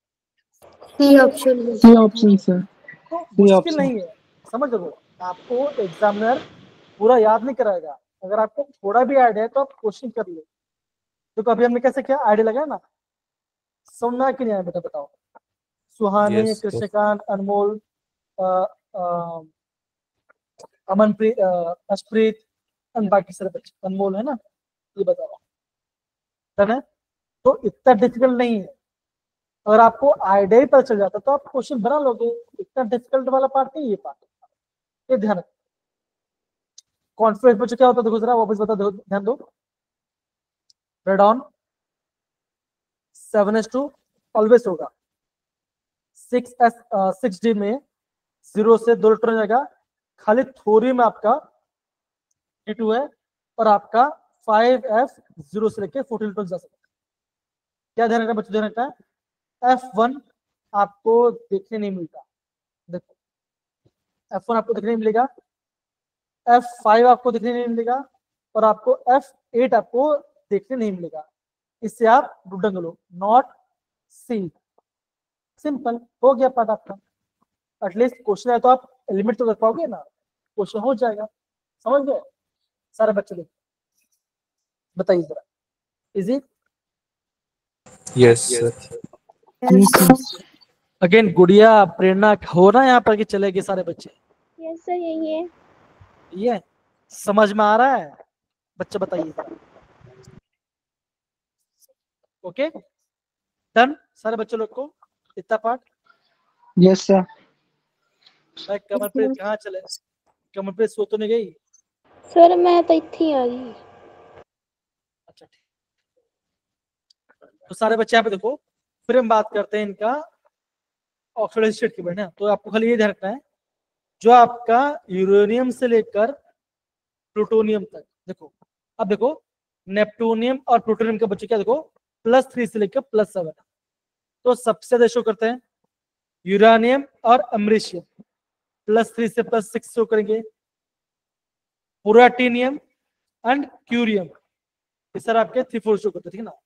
C option. C option, sir. तो C मुश्किल option. नहीं है, समझ लो, आपको एग्जामिनर पूरा याद नहीं कराएगा, अगर आपको थोड़ा भी आइडिया है तो आप क्वेश्चन कर लो। तो कभी हमने कैसे किया, आइडिया लगाया ना, सुनना कि नहीं आया बेटा बताओ। सुहानी, Yes, sir. कृष्णकांत, अनमोल, अ, अ, अमनप्रीत, अशप्रीत और बाकी सारे बच्चे, अनमोल है ना, ये बताओ डन है। तो इतना डिफिकल्ट नहीं है, अगर आपको आइडिया ही पता चल जाता तो आप क्वेश्चन बना लोगे, इतना डिफिकल्ट वाला पार्ट नहीं ये पार्ट, ये ध्यान रखो। कॉन्फ्रेंस बच्चों क्या होता है देखो जरा वापस बता दो, ध्यान दो। रेडॉन 7s2 ऑलवेज होगा, 6D में 0 से 2 इलेक्ट्रॉन जाएगा, खाली थोरियम में आपका D2 है और आपका 5F0 से लेके 14 इलेक्ट्रॉन जा सकता है। क्या ध्यान रखना बच्चों, ध्यान रखना है F1 आपको देखने नहीं मिलता, देखो F1 आपको देखने नहीं मिलेगा, F5 आपको देखने नहीं मिलेगा और आपको F8 आपको देखने नहीं मिलेगा। इससे आप ढूंढ लो, नॉट सी, सिंपल हो गया पार्ट आपका। एटलीस्ट क्वेश्चन है तो आप एलिमेंट तो कर पाओगे ना, क्वेश्चन हो जाएगा, समझ गए सारे बच्चे लोग, बताइए जरा, easy. Yes, sir. Yes, sir. Again गुड़िया प्रेरणा हो ना यहाँ पर कि चलेगी सारे बच्चे, Yes sir, यही है। ये समझ में आ रहा है बच्चे, बताइए जरा। ओके डन सारे बच्चे लोग को इतना पार्ट। Yes, sir. भाई कमलप्रीत कहाँ चले, कमलप्रीत सो तो नहीं गई। सर मैं तो इत्थे ही आ जी। अच्छा ठीक, तो सारे बच्चे यहाँ पे देखो, फिर हम बात करते हैं इनका ऑक्सीडाइज्ड स्टेट के बारे में। तो आपको खाली ये ध्यान रखना है, जो आपका यूरेनियम से लेकर प्लूटोनियम तक, देखो अब देखो नेप्टूनियम और प्लूटोनियम के बच्चे क्या देखो +3 से लेकर +7, तो सबसे ज्यादा शो करते हैं यूरानियम और अमरीशियम, +3 से +6 शो करेंगे, पुराटीनियम एंड क्यूरियम, ये सर आपके 3-4 शो करते हैं, ठीक है ना।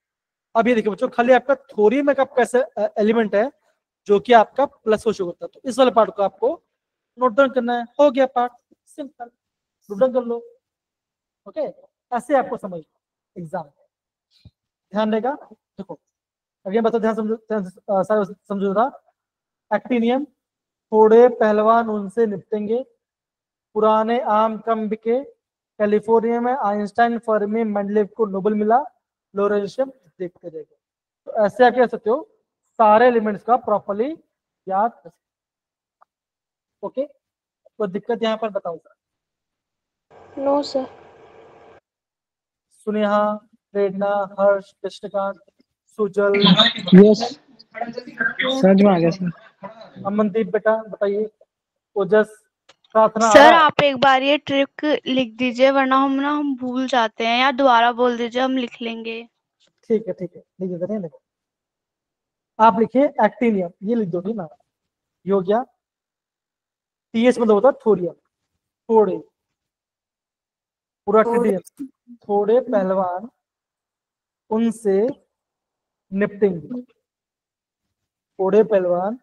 अब ये देखिए बच्चों, खाली आपका थोरियम एक आपका ऐसा एलिमेंट है जो कि आपका +4 शो करता है, तो इस वाले पार्ट को आपको नोट डाउन करना है, हो गया पार्ट सिंपल, नोट डाउन कर लो। ओके ऐसे आपको समझ एग्जाम ध्यान देगा। देखो अगेन बताओ, ध्यान समझो, सारे समझो जरा। एक्टिनियम थोड़े पहलवान उनसे निपटेंगे, पुराने आम कम बिके, कैलिफोर्निया में आइंस्टाइन, फर्मी, मेंडलेव को नोबेल मिला, लोरेंशियम देखते रह गए। तो ऐसे आप कह सकते हो सारे एलिमेंट्स का प्रॉपर्ली याद कर सकते। ओके तो दिक्कत यहाँ पर बताओ sir. No sir. Suneha, Prerna, Harsh, Krishnakant, Sujal, Yes. समझ में आ गया सर। अमनदीप बेटा बताइए, ओजस, प्रार्थना आ सर रहा है? आप एक बार ये ट्रिक लिख दीजिए वरना हम भूल जाते हैं, या दोबारा बोल दीजिए हम लिख लेंगे। ठीक है लिख देते हैं, देखो आप लिखिए एक्टिनियम, ये लिख दो ना, ये हो गया, TH मतलब होता है थोरियम, थोड़े, पूरा टिडियम, थोड़े पहलवान उनसे निपटेंगे, थोड़े पहलवान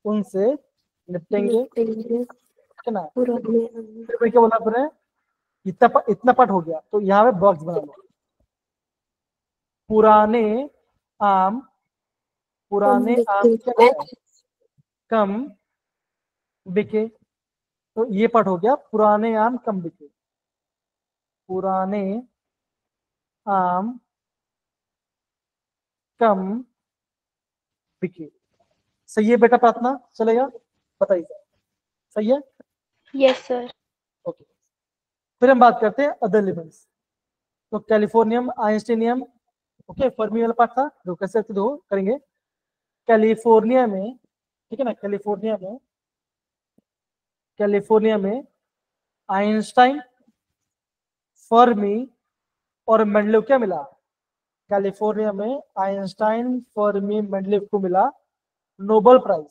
उनसे निपटेंगे, ठीक है ना। फिर क्या बोला आपने, इतना पार्ट हो गया, तो यहाँ पे बॉक्स बना लो, पुराने आम, पुराने आम क्या है, कम बिके, तो ये पार्ट हो गया, पुराने आम कम बिके, पुराने आम कम बिके, सही है बेटा प्रार्थना, चलेगा, बताइए सही है। Yes sir. ओके फिर हम बात करते हैं अदर एलिमेंट्स, तो कैलिफोर्नियम, आइंस्टीनियम, ओके फर्मी वाला पार्ट था जो कैसे दो करेंगे। कैलिफोर्निया में ठीक है ना। कैलिफोर्निया में आइंस्टाइन, फर्मी और मेंडलीव क्या मिला? कैलिफोर्निया में आइंस्टाइन, फर्मी, मेंडलीव को मिला नोबेल प्राइज।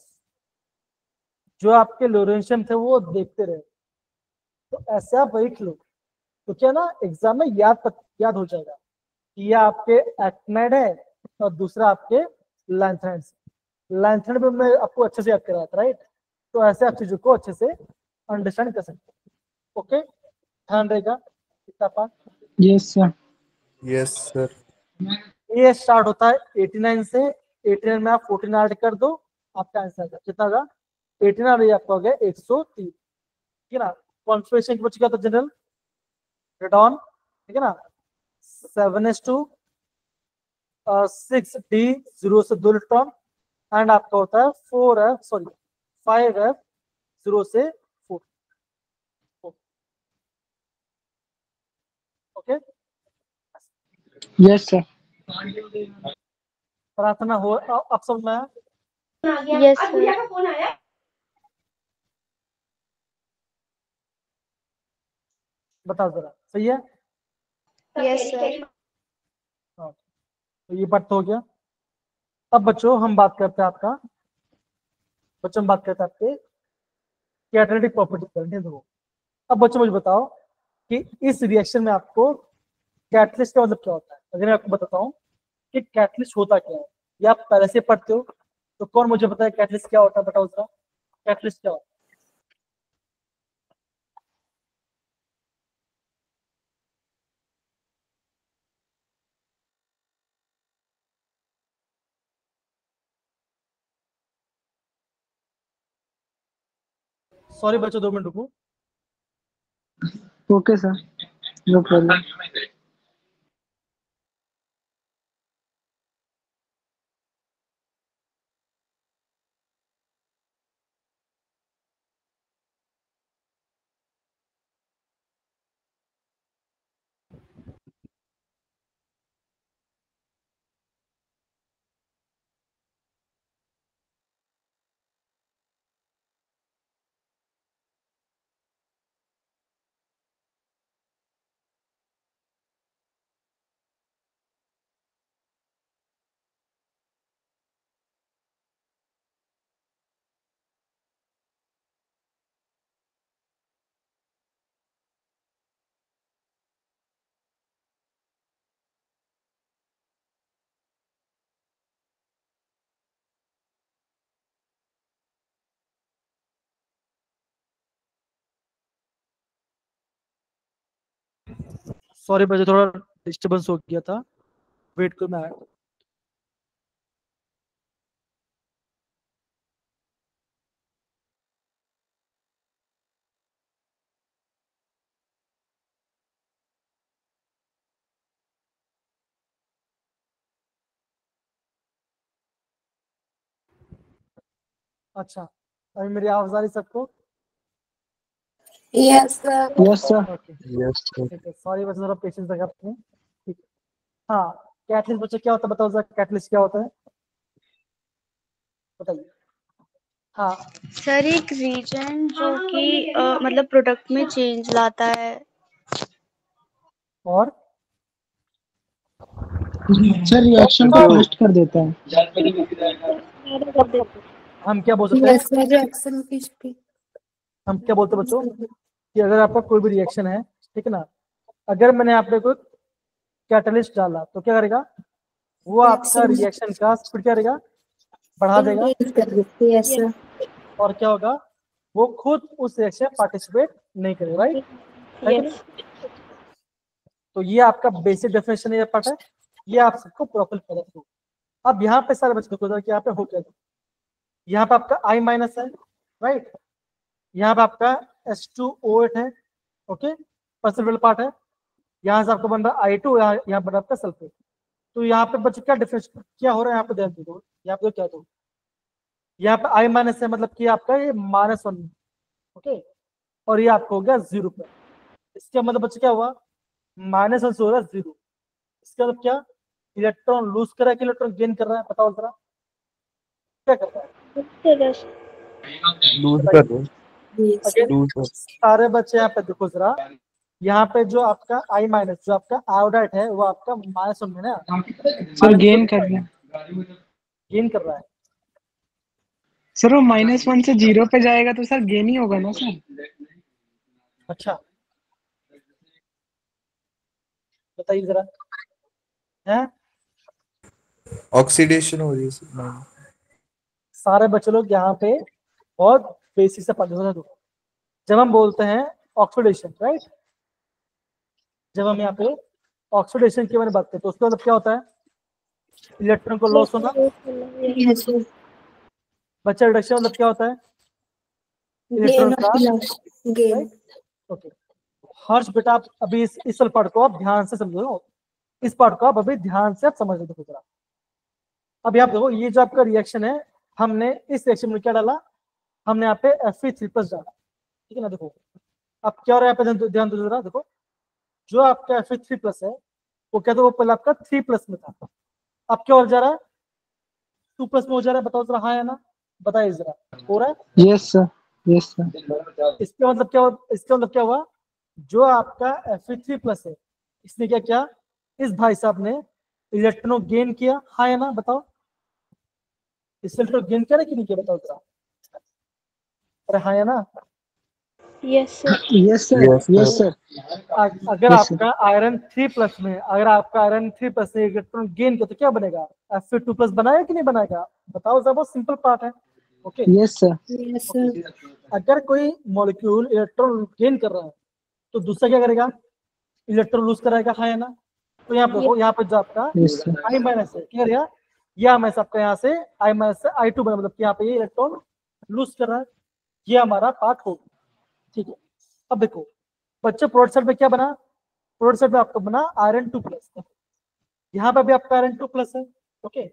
जो आपके लोरेंशियम थे वो देखते रहे, तो ऐसे आप लिख लो तो क्या ना एग्जाम में याद हो जाएगा कि ये आपके एक्टिनाइड है और दूसरा आपके लैंथेनाइड। लैंथेनाइड में मैं आपको अच्छे से याद कराया था, राइट? तो ऐसे आप चीजों को अच्छे से अंडरस्टैंड कर सकते हैं। ओके, ध्यान रहेगा इतना part. Yes sir. Yes sir. ये स्टार्ट होता है 89 से। 89 में आप 14 ऐड कर दो, आपका आंसर आएगा कितना होगा? 89 और आपका हो गया 103। ठीक है ना। कॉन्फ़िगरेशन की बची क्या था? जनरल रेडॉन, ठीक है ना। 7s2 6d 0 से 2 इलेक्ट्रॉन एंड आपका होता है 5f 0 से 4। Okay, yes sir. प्रार्थना हो अब समझ में आया? Yes sir. बताओ जरा, सही है? Yes sir. हाँ, तो ये पार्ट तो हो गया। अब बच्चों हम बात करते हैं आपके कैटालिटिक प्रॉपर्टी करने दो। अब बच्चों मुझे बताओ कि इस रिएक्शन में आपको कैटलिस्ट का मतलब क्या होता है। अगर मैं आपको बताता हूँ कि कैटलिस्ट होता क्या है, या आप पहले से पढ़ते हो, तो कौन मुझे पता है कैटलिस्ट क्या होता है? बताओ जरा, कैटलिस्ट क्या होता है? सॉरी बच्चों, 2 मिनट रुको। Okay sir, no problem. Sorry बच्चों, थोड़ा डिस्टर्बेंस हो गया था, वेट करो मैं आया। अच्छा, अभी मेरी आवाज आ रही सबको? Yes sir. Yes sir. Okay, yes sir. ठीक है। सॉरी बच्चों, थोड़ा पेशेंस रखा आपने। ठीक है। हाँ, कैटलिस्ट बच्चों क्या होता है? बताओ जरा, कैटलिस्ट क्या होता है? बताइए। हाँ, सर एक रीजन जो कि मतलब प्रोडक्ट में चेंज लाता है। और सर रिएक्शन को फास्ट कर देता है। हम क्या बोल सकते हैं? यस सर, रिएक्शन की स्पीड। हम क्या बोलते हैं बच्चों कि अगर आपका कोई भी रिएक्शन है, ठीक है ना, अगर मैंने आप पे कोई कैटलिस्ट डाला तो क्या करेगा? वो आपका रिएक्शन का स्पीड क्या करेगा? बढ़ा देगा। इंक्रीज कर देती है। Yes sir. और क्या होगा? वो खुद उस रिएक्शन में पार्टिसिपेट नहीं करेगा, राइट? है कि नहीं? तो ये आपका बेसिक डेफिनेशन है, ये पार्ट है, ये आप सबको प्रॉपर पता हो। अब यहाँ पे सारे बच्चों को कि यहाँ पे हो क्या, यहाँ पे आपका I माइनस है, राइट? यहाँ पे आपका H2O8 है, ओके, परसेंटेज पार्ट है। यहाँ से आपको बन रहा है I2, यहाँ बन रहा है आपका सल्फेट। तो यहाँ पे बच्चे क्या डिफरेंस क्या हो रहा है? यहाँ पे ध्यान दो, यहाँ पे क्या दो, यहाँ पे I माइनस है, मतलब कि आपका ये -1, ओके, और ये आपको हो गया 0 पे। इसका मतलब बच्चे क्या हुआ? -1 से हो रहा है 0। इसका मतलब क्या? इलेक्ट्रॉन लूज कर रहा है कि इलेक्ट्रॉन गेन कर रहा है? बताओ जरा, क्या कर रहा है? लूज कर दो। Yes. अगेन लूज कर। सारे बच्चे यहाँ पे देखो जरा, यहाँ पे जो आपका आई माइनस जो आपका आयोडाइड है वो आपका -1 में ना सर गेन कर रहे हैं गेन कर रहा है। सर, वो -1 से 0 पे जाएगा तो सर गेन ही होगा ना सर। अच्छा बताइए जरा, है ऑक्सीडेशन हो रही है इसमें। सारे बच्चे लोग यहाँ पे बहुत बेसिक से पढ़ रहे। जब हम बोलते हैं ऑक्सीडेशन, राइट, जब हम यहाँ पे ऑक्सीडेशन के बारे में बात करते हैं तो उसका मतलब क्या होता है? इलेक्ट्रॉन को लॉस होना। Yes, sir. बच्चा रिडक्शन मतलब क्या होता है? Gain इलेक्ट्रॉन of का loss. Gain. ओके। हर्ष बेटा आप अभी इस पार्ट को आप ध्यान से समझो, इस पार्ट को आप अभी ध्यान से आप समझ देखो जरा। अब यहाँ देखो ये जो आपका रिएक्शन है, हमने इस रिएक्शन में क्या डाला? हमने यहाँ पे Fe3+ डाला, ठीक है ना। देखो अब क्या हो रहा है यहाँ पे, ध्यान दो जरा। देखो जो आपका Fe3+ है वो क्या था, वो पहले आपका 3+ में था, अब क्या हो जा रहा है? 2+ में हो जा रहा है। बताओ जरा, हाँ या ना, बताइए जरा, हो रहा है? Yes sir, yes sir. इसका मतलब क्या इसका मतलब क्या हुआ? जो आपका Fe3+ है इसने क्या किया? इस भाई साहब ने इलेक्ट्रॉन गेन किया, हाँ या ना, बताओ। इस इलेक्ट्रॉन गेन किया ना कि नहीं किया, बताओ जरा, अरे हाँ या ना। Yes sir, yes sir. अगर Yes, sir. आपका आयरन 3+ में, अगर आपका आयरन 3+ से इलेक्ट्रॉन गेन किया तो क्या बनेगा? Fe2+ बनाएगा कि नहीं बनाएगा? बताओ जरा, बहुत सिंपल पार्ट है। Okay yes sir. Yes, sir. अगर कोई मॉलिक्यूल इलेक्ट्रॉन गेन कर रहा है तो दूसरा क्या करेगा? इलेक्ट्रॉन लूज कराएगा, हाँ या ना। तो यहाँ पे देखो, यहाँ पे जो आपका यस सर। आई माइनस है, क्या करेगा? यह मैं आपका यहाँ से आई माइनस से I2 बना, मतलब कि यहाँ पे ये इलेक्ट्रॉन लूज कर रहा है। ये हमारा पार्ट होगा, ठीक है। अब देखो बच्चे, प्रोडक्ट साइड में क्या बना? प्रोडक्ट साइड में आपका बना आयरन 2+, यहाँ पे भी आपका आयरन 2+ है। ओके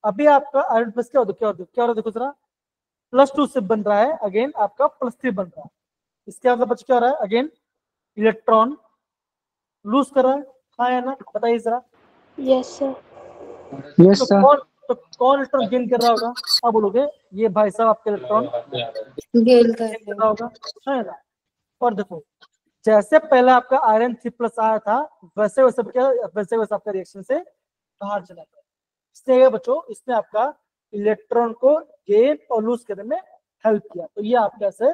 अभी आपका आयरन प्लस क्या होता है, क्या हो रहा है? देखो जरा, +2 से बन रहा है, अगेन आपका +3 बन रहा है। इसके मतलब बच्चे क्या हो रहा है? अगेन इलेक्ट्रॉन लूज कर रहा है, हाँ या ना, बताइए जरा। यस सर, यस तो सर। कौन इलेक्ट्रॉन गेन कर रहा होगा? अब बोलोगे ये भाई साहब आपके इलेक्ट्रॉन Gain कर गेन कर रहे रहा होगा, हाँ या ना। और देखो जैसे पहले आपका आयरन 3+ आया था वैसे वैसे क्या, वैसे वैसे आपका रिएक्शन से बाहर चला गया। इसलिए बच्चों इसने आपका इलेक्ट्रॉन को गेन और लूज करने में हेल्प किया। तो ये आपका ऐसे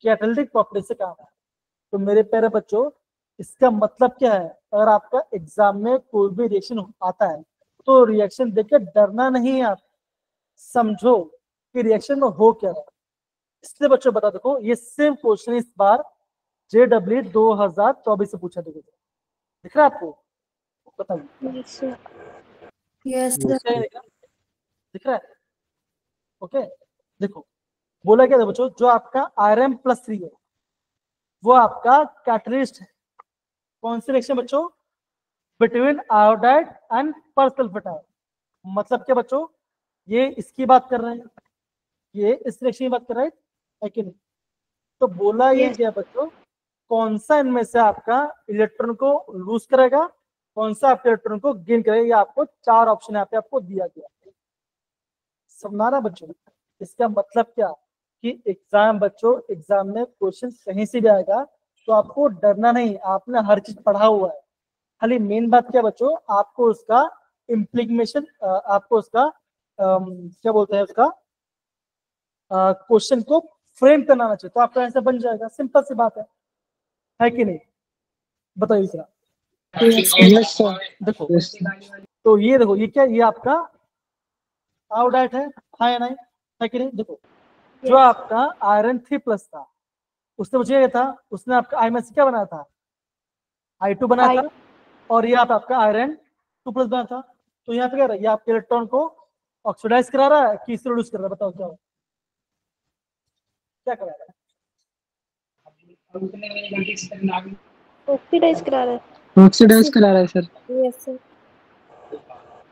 कैटालिटिक प्रॉपर्टी से काम है। तो मेरे प्यारे बच्चों इसका मतलब क्या है? अगर आपका एग्जाम में कोई भी रिएक्शन आता है तो रिएक्शन देख के डरना नहीं है, आप समझो कि रिएक्शन में हो क्या रहा है। इसलिए बच्चों बता देखो, ये सेम क्वेश्चन इस बार JEE 2024 से पूछा। देखो दिख रहा है आपको? बताइए। Yes sir. Yes, sir. दिख रहा है? ओके देखो बोला क्या था बच्चों, जो आपका Rm+3 है वो आपका कैटलिस्ट है। कौन सी रिएक्शन बच्चों? Between iodide and persulphate. मतलब क्या बच्चों, ये इसकी बात कर रहे हैं, ये इस रिएक्शन की बात कर रहे हैं, है कि नहीं? तो बोला ये क्या बच्चों, कौन सा इनमें से आपका इलेक्ट्रॉन को लूज करेगा, कौन सा आपके इलेक्ट्रॉन को गेन करेगा? ये आपको 4 ऑप्शन यहाँ पे आपको दिया गया। समझा रहा बच्चों? इसका मतलब क्या कि एग्जाम बच्चों, एग्जाम में क्वेश्चन कहीं से भी आएगा तो आपको डरना नहीं, आपने हर चीज पढ़ा हुआ है। खाली मेन बात क्या बच्चों, आपको उसका इम्प्लीमेशन, आपको उसका क्या बोलते हैं, उसका क्वेश्चन को फ्रेम करना आना चाहिए, तो आपका ऐसा बन जाएगा। सिंपल सी बात है कि नहीं? बताइए जरा। Yes sir. देखो तो ये देखो, ये क्या, ये आपका आयोडाइड है, हाँ या नहीं, है कि नहीं? देखो जो आपका आयरन 3+ था उसने मुझे ये था, उसने आपका आई में से क्या बनाया था? I2 बनाया था। और ये आपका आयरन 2+ बनाया था। तो यहाँ पे क्या रहा है? ये आपके इलेक्ट्रॉन को ऑक्सीडाइज करा रहा है कि इससे रिड्यूस कर रहा है? बताओ क्या क्या करा रहा है? ऑक्सीडाइज करा रहा है, ऑक्सीडाइज करा रहा है सर। Yes, sir.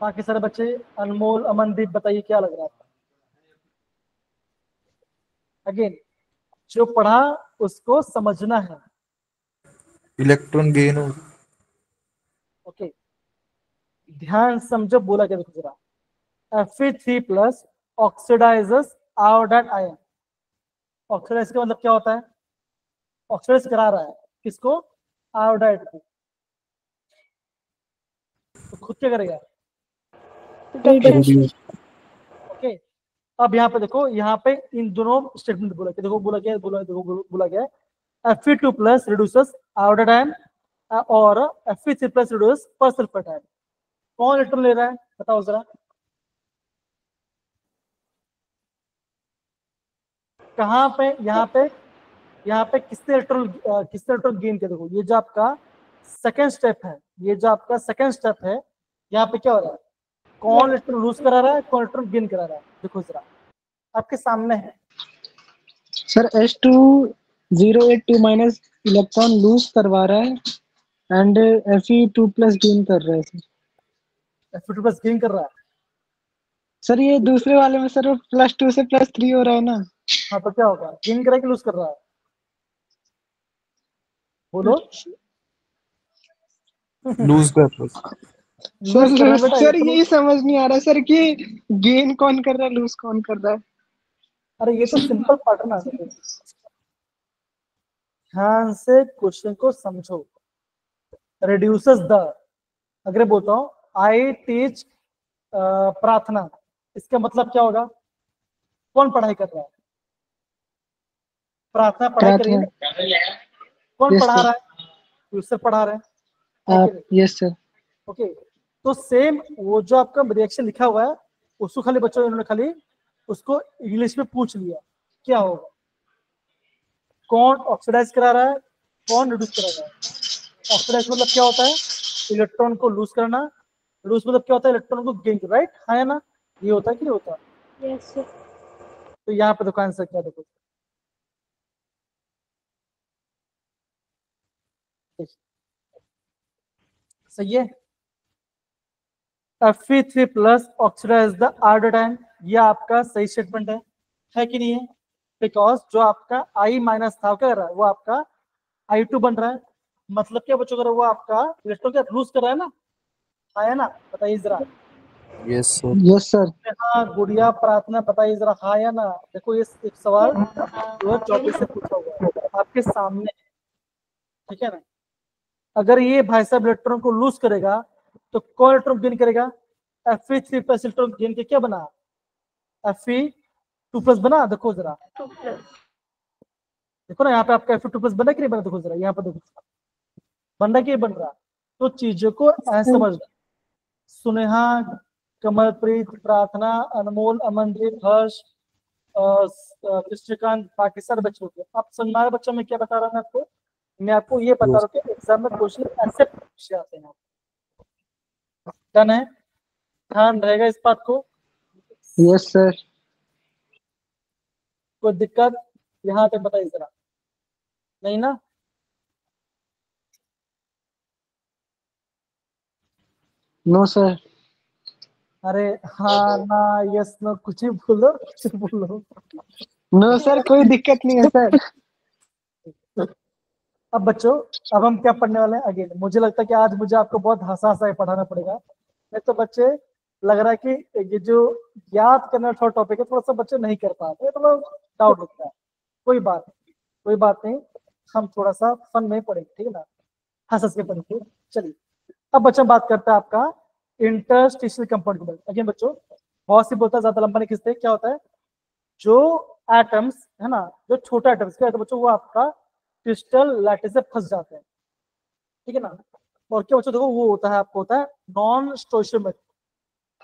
बाकी सारे बच्चे, अनमोल, अमनदीप, बताइए क्या लग रहा है? अगेन जो पढ़ा उसको समझना है। इलेक्ट्रॉन गेन हो। ओके ध्यान समझो, बोला क्या देखो जरा, Fe3+ oxidises iodide ion. Oxidise का मतलब क्या होता है? ऑक्सीडाइज करा रहा है किसको? आयोडाइड को। तो खुद क्या करेगा? रिडक्शन। ओके, अब यहाँ पे देखो, यहाँ पे इन दोनों स्टेटमेंट बोला कि देखो बोला क्या है, बोला गया है Fe2 plus reduces iodide ion और Fe3 प्लस रिड्यूस परसल्फेट आयन। कौन इलेक्ट्रॉन ले रहा है बताओ जरा? कहाँ पे? यहाँ पे किसने इलेक्ट्रॉन गेन किया? देखो ये जो आपका सेकेंड स्टेप है, यहाँ पे क्या हो रहा है? कौन इलेक्ट्रॉन लूज करा रहा है, कौन इलेक्ट्रॉन गेन करा रहा है? देखो जरा आपके सामने है। Sir H2082 minus electron lose करवा रहा है एंड Fe2 प्लस गेन कर रहा है सर। Fe2 प्लस गेन कर रहा है। सर ये दूसरे वाले में सर +2 से +3 हो रहा है ना। हाँ तो क्या होगा? गेन कर रहा है कि लूज कर रहा है? बोलो। लूज कर रहा लूज कर रहा है बेटा। सर यही समझ नहीं आ रहा सर कि गेन कौन कर रहा है, लूज कौन कर रहा है। अरे ये तो सिंपल पैटर्न है। ध्यान से क्वेश्चन को समझो। रिड्यूसेस द, अगर बोलता हूँ आई टीच प्रार्थना, इसका मतलब क्या होगा? कौन पढ़ाई कर रहा है? प्रार्थना पढ़ाई कर रही है ना? कौन Yes, पढ़ा sir. रहा है? यूसर पढ़ा रहे हैं। Yes sir. ओके, तो सेम वो जो आपका रिएक्शन लिखा हुआ है उसको खाली बच्चों इन्होंने खाली उसको इंग्लिश में पूछ लिया क्या होगा। कौन ऑक्सीडाइज करा रहा है, कौन रिड्यूस करा रहा है? ऑक्सीडाइज मतलब क्या होता है? इलेक्ट्रॉन को लूज करना। रिड्यूस मतलब क्या होता है? इलेक्ट्रॉन को गेन, राइट? हाँ या ना? ये होता है कि नहीं होता? Yes sir. तो यहाँ पे देखो आंसर क्या, देखो सही है। Fe3 plus oxidise the iodine, ये आपका सही स्टेटमेंट है कि नहीं है? बिकॉज जो आपका I माइनस था क्या कर रहा है? वो आपका I2 बन रहा है। मतलब क्या बच्चों, कर वो आपका इलेक्ट्रॉन क्या लूज कर रहा है ना? हाँ ना? बताइए जरा। Yes sir. Yes sir. हाँ गुड़िया प्रार्थना, बताइए जरा हाँ या ना? देखो ये एक सवाल 2024 से पूछा हुआ है आपके सामने, ठीक है ना? अगर ये भाई साहब इलेक्ट्रॉन को लूज करेगा तो कौन इलेक्ट्रॉन गेन करेगा? Fe3 प्लस इलेक्ट्रॉन गेन के क्या बना? Fe2 प्लस बना। देखो जरा, 2 प्लस। देखो ना यहाँ पे आपका Fe2 प्लस बना कि नहीं बना? देखो जरा यहाँ पे देखो, बन रहा कि नहीं बन रहा? तो चीजों को ऐसे समझना। सुनेहा, कमलप्रीत, प्रार्थना, अनमोल, अमनदीप, हर्ष, कृष्णकांत, बाकी सारे बच्चों के, आप सुनना बच्चों में क्या बता रहा हूँ मैं आपको ये बता रहा हूँ कि एग्जाम में क्वेश्चन ऐसे पूछे आते हैं। डन है? ध्यान रहेगा इस बात को? Yes sir. कोई दिक्कत यहाँ तक बताइए जरा? नहीं ना? No sir. अरे हाँ ना यस नो कुछ ही बोलो, कुछ बोलो। नो सर, कोई दिक्कत नहीं है सर। अब बच्चों, अब हम क्या पढ़ने वाले हैं अगेन? मुझे लगता है कि आज मुझे आपको बहुत हंसा हंसा पढ़ाना पड़ेगा, नहीं तो बच्चे लग रहा है कि ये जो याद करना थोड़ा टॉपिक है, थोड़ा सा बच्चे नहीं कर पाते, थोड़ा डाउट लगता है। कोई बात नहीं, कोई बात नहीं, हम थोड़ा सा फन में पढ़ेंगे, ठीक है ना? हंस हंस के पढ़ेंगे। चलिए अब बच्चा बात करता है आपका इंटरस्टिशियल कंपाउंड के बारे में। अगेन बच्चों बहुत सी बोलता है, ज्यादा लंबा नहीं खींचते। क्या होता है? जो एटम्स है ना, जो छोटा एटम्स क्या होता है बच्चों, वो आपका क्रिस्टल लैटिस से फंस जाते हैं, ठीक है ना? और क्या बच्चों देखो वो होता है, आपको होता है नॉन स्टोइशियोमेट्रिक,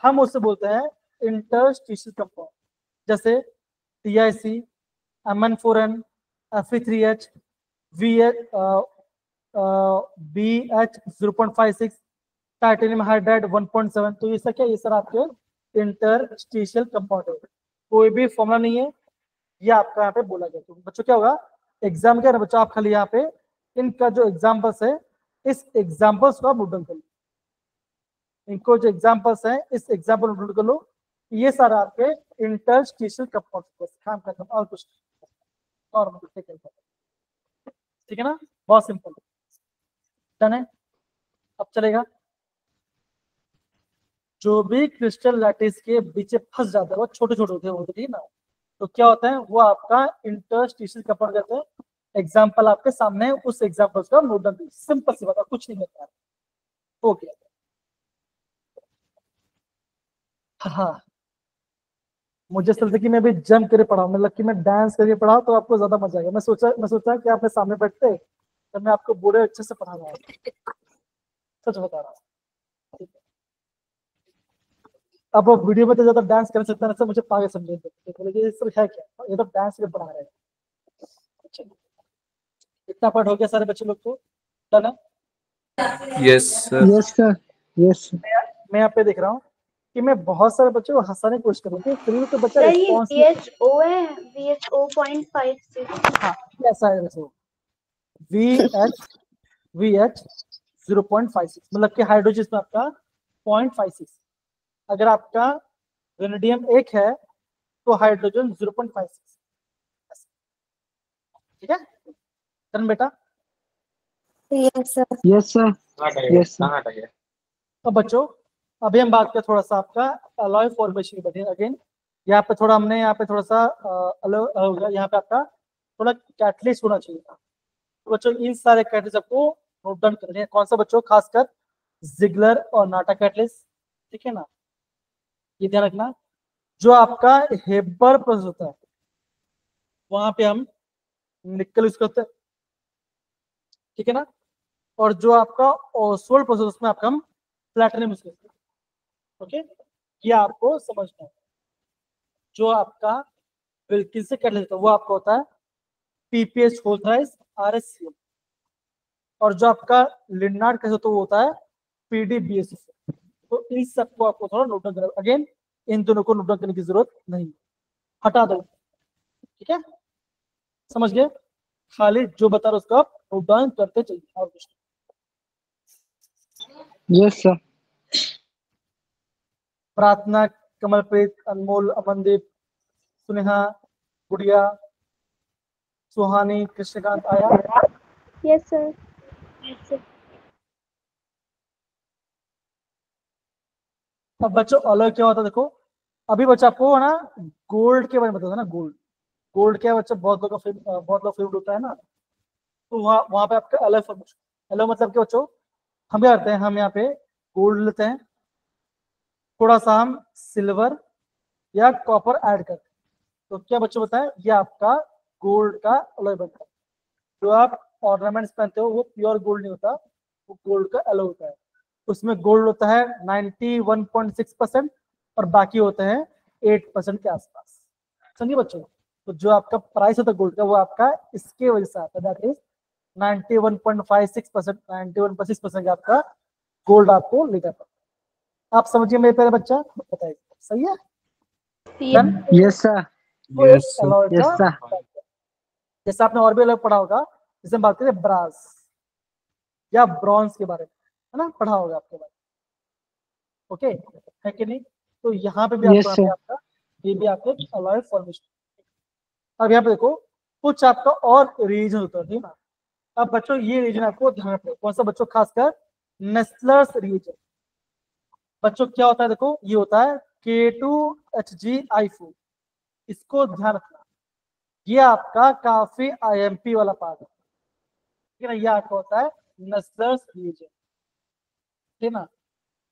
हम उससे बोलते हैं इंटरस्टिशियल कंपाउंड। जैसे TiC, Mn4n, Fe3H, BH0.56, titanium hydride 1.7। तो ये सब क्या, ये सर आपके इंटरस्टिशियल कंपाउंड है। कोई भी फॉर्मूला नहीं है, ये आपका यहाँ पे बोला गया। तो बच्चों क्या होगा एग्जाम क्या है बच्चों, आप खाली यहाँ पे इनका जो एग्जाम्पल्स है, इस एग्जाम्पल्स को आप नोट डाउन कर लो। इनको जो एग्जाम्पल्स है इस एग्जाम्पल नोट डाउन कर लो। ये सारा आपके इंटरस्टिशियल कंपाउंड काम करता है, और कुछ और ठीक है ना? बहुत सिंपल। डन है? अब चलेगा। जो भी क्रिस्टल लैटिस के बीच फंस जाता है वो छोटे छोटे होते हैं, ठीक है ना? तो क्या होता है, वो आपका इंटरस्टिशियल कपड़ कहते हैं। एग्जाम्पल आपके सामने है, उस एग्जाम्पल का नोट डाउन कीजिए। सिंपल सी बात, कुछ नहीं करता है। हो गया। हाँ, मुझे चलते कि मैं भी जम करके पढ़ाऊँ, मतलब कि मैं डांस करके पढ़ाऊँ तो आपको ज्यादा मजा आएगा। मैं सोचा कि आपने सामने बैठते तो मैं आपको बड़े अच्छे से पढ़ा रहा हूँ। सच बता रहा हूँ। ठीक है। अब वो वीडियो में तो ज्यादा डांस कर सकता है, सब मुझे पागल समझेंगे, तो ये सब है क्या, ये तो डांस के पढ़ा रहे हैं। चलिए, इतना पढ़ हो गया सारे बच्चे लोग को, डन है। Yes, sir. Yes, sir. Yes. मैं यहाँ पे देख रहा हूँ कि मैं बहुत सारे बच्चों को हंसाने की कोशिश करूँगी, फिर भी कोई बच्चा सर ये रिस्पॉन्स VHO है, VHO 0.56। हाँ ऐसा है। वैसे VH 0.56 मतलब कि हाइड्रोजन में आपका 0.56। अगर आपका वेनेडियम 1 है तो हाइड्रोजन 0.56। ठीक है करण बेटा। Yes, sir. Yes, sir. Yes, sir. तो बच्चों अभी हम बात करें थोड़ा सा आपका अलॉय फॉर्मेशन की। अगेन यहाँ पे थोड़ा हमने यहाँ पे थोड़ा सा यहाँ पे आपका थोड़ा कैटलिस्ट होना चाहिए था। तो बच्चों इन सारे कैटलिस्ट आपको नोट डाउन करने हैं। कौन सा बच्चों, खासकर जिगलर और नाटा कैटलिस्ट। ठीक है ना, ये ध्यान रखना। जो आपका हेबर प्रोसेस होता है वहां पे हम निकल यूज करते हैं, ठीक है ना। और जो आपका ओसवाल्ड प्रोसेस उसमें आपका हम प्लैटिनम यूज करते हैं। ओके, ये आपको समझना है। जो आपका विल्किंसन से कैटलिस्ट होता है वो आपका होता है पीपीएच होल थ्राइस RSCl, और जो आपका लिन्नार्ड कैसे होता है वो होता है PDBSC। तो इन सबको आपको थोड़ा नोट डाउन करना। अगेन इन दोनों को नोट डाउन करने की जरूरत नहीं, हटा दो। ठीक है, समझ गए। खाली जो बता रहा उसका आप नोट डाउन करते चाहिए और कुछ नहीं। Yes, sir. प्रार्थना, कमलप्रीत, अनमोल, अमनदीप, सुनेहा, गुड़िया, सुहानी, कृष्णकांत आया। Yes sir. अब बच्चों अलग क्या होता है देखो, अभी बच्चा आपको है ना गोल्ड के बारे में बताता ना। गोल्ड क्या है बच्चा, बहुत लोग फेवरेट होता है ना। तो वहां पे आपका अलग फॉर्मेशन। अलग मतलब क्या बच्चों, हम क्या करते हैं, हम यहाँ पे गोल्ड लेते हैं, थोड़ा सा हम सिल्वर या कॉपर ऐड करते हैं। तो क्या बच्चों बताएं, ये आपका गोल्ड का अलॉय बनता है। जो आप ऑर्नामेंट्स पहनते हो वो प्योर गोल्ड नहीं होता, वो गोल्ड का अलॉय होता है। उसमें गोल्ड होता है 91.6% और बाकी होते हैं 8% के आसपास। समझिए बच्चों, तो जो आपका प्राइस होता है गोल्ड का वो आपका इसके वजह से आता है, दैट इज 91.56%, 91.6% का आपका गोल्ड आपको लेकर पड़ता है। आप समझिए मेरे प्यारे बच्चा, बताइए सही है। Done? Yes, sir. तो Yes, एक sir. alloy Yes, का sir. जैसे आपने और भी अलग पढ़ा होगा, जैसे हम बात करें ब्रास या ब्रॉन्ज के बारे में, है ना, पढ़ा होगा आपके बारे में। ओके है कि नहीं। तो यहाँ पे भी Yes, आपको sir. आपका ये भी आपको अलॉय फॉर्मेशन। अब यहाँ पे देखो कुछ आपका और रीजन होता है, ठीक है ना। अब बच्चों ये रीजन आपको ध्यान रखना है। कौन सा बच्चों, खासकर नेस्लर्स रीजन। बच्चों क्या होता है देखो, ये होता है K2HgI4। इसको ध्यान रखना, ये आपका काफी IMP वाला पार्ट है, ठीक है ना। ये आपका होता है नेस्लर्स रीजन, ठीक है ना।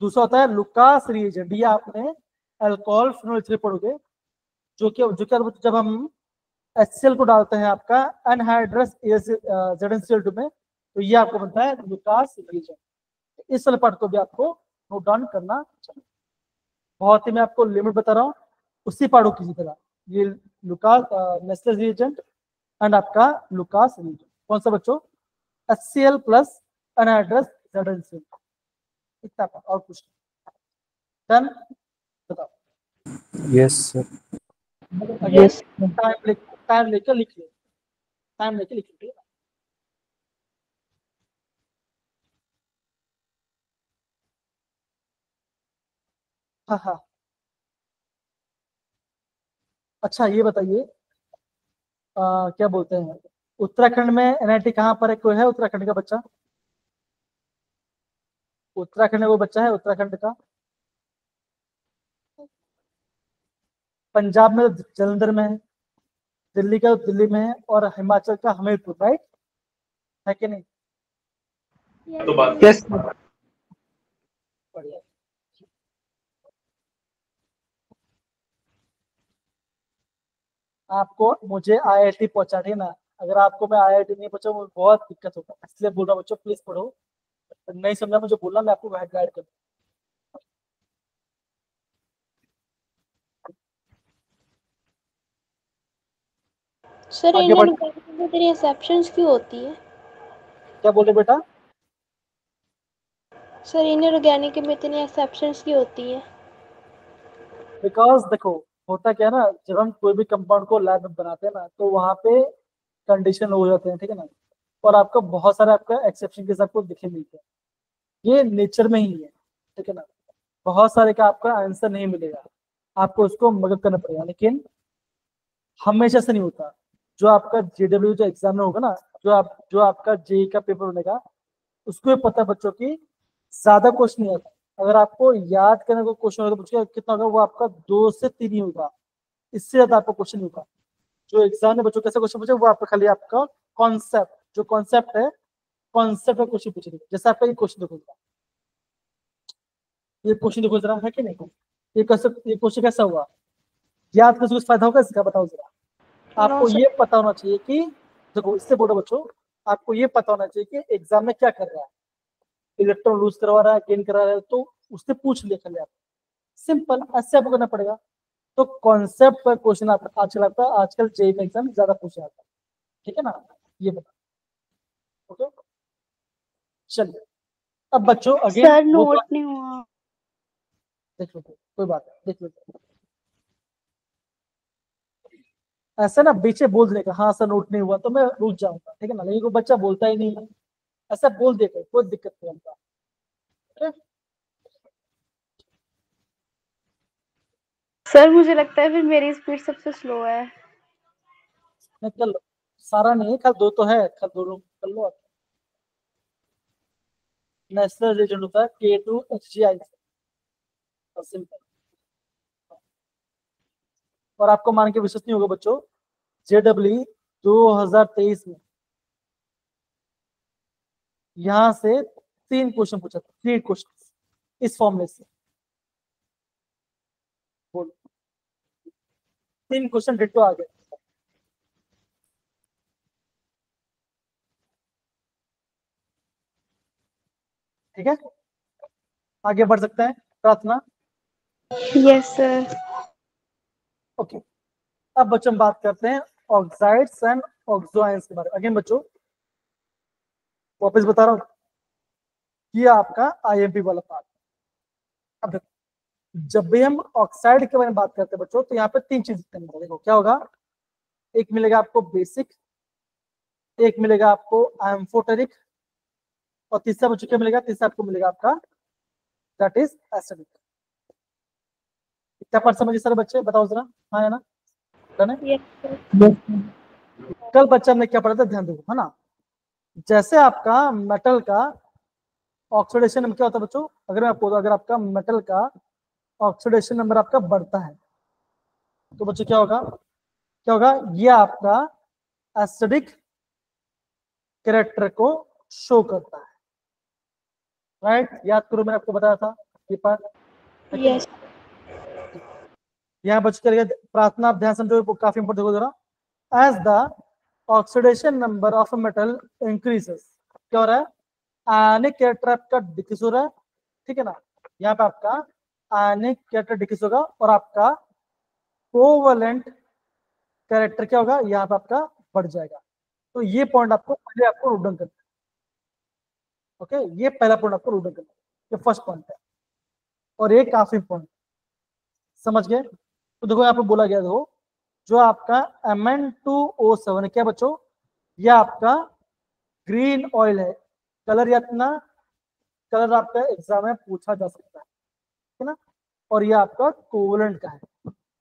दूसरा होता है लुकास रीजन। ये आपने अल्कोहल फिनोल एथर पढ़ोगे, जो क्या जब हम HCl को डालते हैं आपका अनहाइड्रस ZnCl2 में, तो ये आपको बनता है लुकास रीजन। इस वाले पार्ट को भी आपको नोट डाउन करना चाहिए। बहुत ही मैं आपको लिमिट बता रहा हूँ, उसी पार्ट को किसी तरह ये लुकास नेस्लर्स रीजन एंड आपका लुकास रीजन। कौन सा बच्चों, HCl प्लस अनहाइड्रस ZnCl, इतना पार्ट और कुछ डन। बताओ Yes, sir. अगेन टाइम लेकर लिख लो, टाइम लेकर लिख लो। हाँ हाँ, अच्छा ये बताइए क्या बोलते हैं, उत्तराखंड में NIT कहाँ पर है, कोई है उत्तराखंड का बच्चा? उत्तराखंड में वो बच्चा है उत्तराखंड का? पंजाब में तो जलंधर में है, दिल्ली का दिल्ली में है और हिमाचल का हमीरपुर, राइट है कि नहीं? Yes, sir. बढ़िया। आपको मुझे आईआईटी पहुंचानी है ना, अगर आपको मैं आईआईटी नहीं पहुंचा मुझे बहुत दिक्कत होता है, इसलिए बोल रहा हूँ बच्चों प्लीज पढ़ो, नहीं समझा मुझे बोलना, मैं आपको गाइड कर। सर आगे बढ़, इनऑर्गेनिक में तेरी एक्सेप्शंस क्यों होती है? क्या बोले बेटा? सर इनऑर्गेनिक में इतनी एक्सेप्शंस क्यों होती है? बिकॉज देखो होता क्या है ना, जब हम कोई भी कंपाउंड को लैब में बनाते हैं ना तो वहाँ पे कंडीशन हो जाते हैं, ठीक है ना, और आपका बहुत सारे आपका एक्सेप्शन के साथ आपको दिखे मिलते हैं, ये नेचर में ही है, ठीक है ना, बहुत सारे का आपका आंसर नहीं मिलेगा, आपको उसको मदद करना पड़ेगा, लेकिन हमेशा से नहीं होता। जो आपका जेडब्ल्यू जो एग्जाम में होगा ना, जो आपका जेई का पेपर बनेगा, उसको भी पता है बच्चों की ज्यादा क्वेश्चन नहीं आता, अगर आपको याद करने को क्वेश्चन होगा तो बच्चों कितना होगा, वो आपका 2 से 3 ही होगा, इससे ज्यादा आपको क्वेश्चन नहीं होगा। जो एग्जाम में बच्चों कैसे क्वेश्चन पूछे, वो आपका खाली आपका कॉन्सेप्ट, जो कॉन्सेप्ट है कॉन्सेप्ट का क्वेश्चन पूछेंगे, जैसे आपका ये क्वेश्चन देखो, ये क्वेश्चन देखो जरा, है कि नहीं, ये क्वेश्चन कैसा हुआ, याद करने से कुछ फायदा होगा इसका, बताओ जरा। आपको सर। ये पता होना चाहिए कि देखो, इससे बोलो बच्चों, आपको ये पता होना चाहिए कि एग्जाम में क्या कर रहा है, इलेक्ट्रॉन लूज करवा रहा है, गेन करा रहा है, तो उससे पूछ लिया खाली आप, सिंपल ऐसे आपको करना पड़ेगा। तो कॉन्सेप्ट पर क्वेश्चन आजकल आता है, आजकल जेई में एग्जाम ज्यादा पूछा जाता है, ठीक है ना, ये बता। ओके चलिए, अब बच्चों अगेन सर वो नोट नहीं हुआ। देख लो, कोई बात नहीं, देख लो, ऐसा ना बीच में बोल देगा हाँ सर नोट नहीं हुआ तो मैं रुक जाऊंगा, ठीक है ना, लेकिन कोई बच्चा बोलता ही नहीं है, ऐसा बोल देगा कोई दिक्कत नहीं होता, ठीक है? सर मुझे लगता है फिर मेरी स्पीड सबसे स्लो है। नहीं कर लो, सारा नहीं, कल 2 तो है, कल 2 कर लो। नेशनल रीजन होता है K2HGI, सिंपल, और आपको मान के विश्वास नहीं होगा बच्चों, JEE 2023 में यहाँ से 3 क्वेश्चन पूछा था, 3 क्वेश्चन इस फॉर्मूले से, बोलो 3 क्वेश्चन डिट्टो आ गए, ठीक है, आगे बढ़ सकते हैं प्रार्थना। Yes sir. ओके, अब बच्चों हम बात करते हैं ऑक्साइड्स एंड ऑक्सोआइंस के बारे में। अगेन बच्चों वापस बता रहा हूँ, ये आपका आईएमपी वाला पार्ट। अब देखो, जब भी हम ऑक्साइड के बारे में बात करते हैं बच्चों, तो यहाँ पे 3 चीज देखो क्या होगा, एक मिलेगा आपको बेसिक, एक मिलेगा आपको एम्फोटेरिक, और तीसरा बच्चों क्या मिलेगा, तीसरा आपको मिलेगा आपका दैट इज एसिडिक। क्या पार्ट समझिए सारे बच्चे, बताओ जरा, हाँ है ना, डन है? Yes sir. कल बच्चा हमने क्या पढ़ा था, ध्यान दो, है ना, जैसे आपका मेटल का ऑक्सीडेशन नंबर क्या होता है बच्चों, अगर आपका मेटल का ऑक्सीडेशन नंबर आपका बढ़ता है तो बच्चों क्या होगा, ये आपका एसिडिक कैरेक्टर को शो करता है, राइट, याद करो मैंने आपको बताया था ये पार्ट। यस यहाँ बच्चों क्या प्रार्थना, आप ध्यान समझो, काफी इंपॉर्टेंट देखो जरा, as the oxidation number of metal increases, क्या हो रहा है, आयनिक कैरेक्टर आपका डिक्रीज हो रहा है, ठीक है ना, यहाँ पे आपका आयनिक कैरेक्टर डिक्रीज होगा और आपका कोवलेंट कैरेक्टर क्या होगा, यहाँ पे आपका बढ़ जाएगा। तो ये पॉइंट आपको पहले आपको नोट डाउन करना है, ओके, ये पहला पॉइंट आपको नोट डाउन करना है, ये फर्स्ट पॉइंट है, और ये काफी इंपॉर्टेंट, समझ गए? तो देखो यहाँ पे बोला गया, देखो जो आपका Mn2O7 है क्या बच्चों, ये आपका ग्रीन ऑयल है, कलर या इतना कलर आपका एग्जाम में पूछा जा सकता है ना, और ये आपका कोवलेंट का है,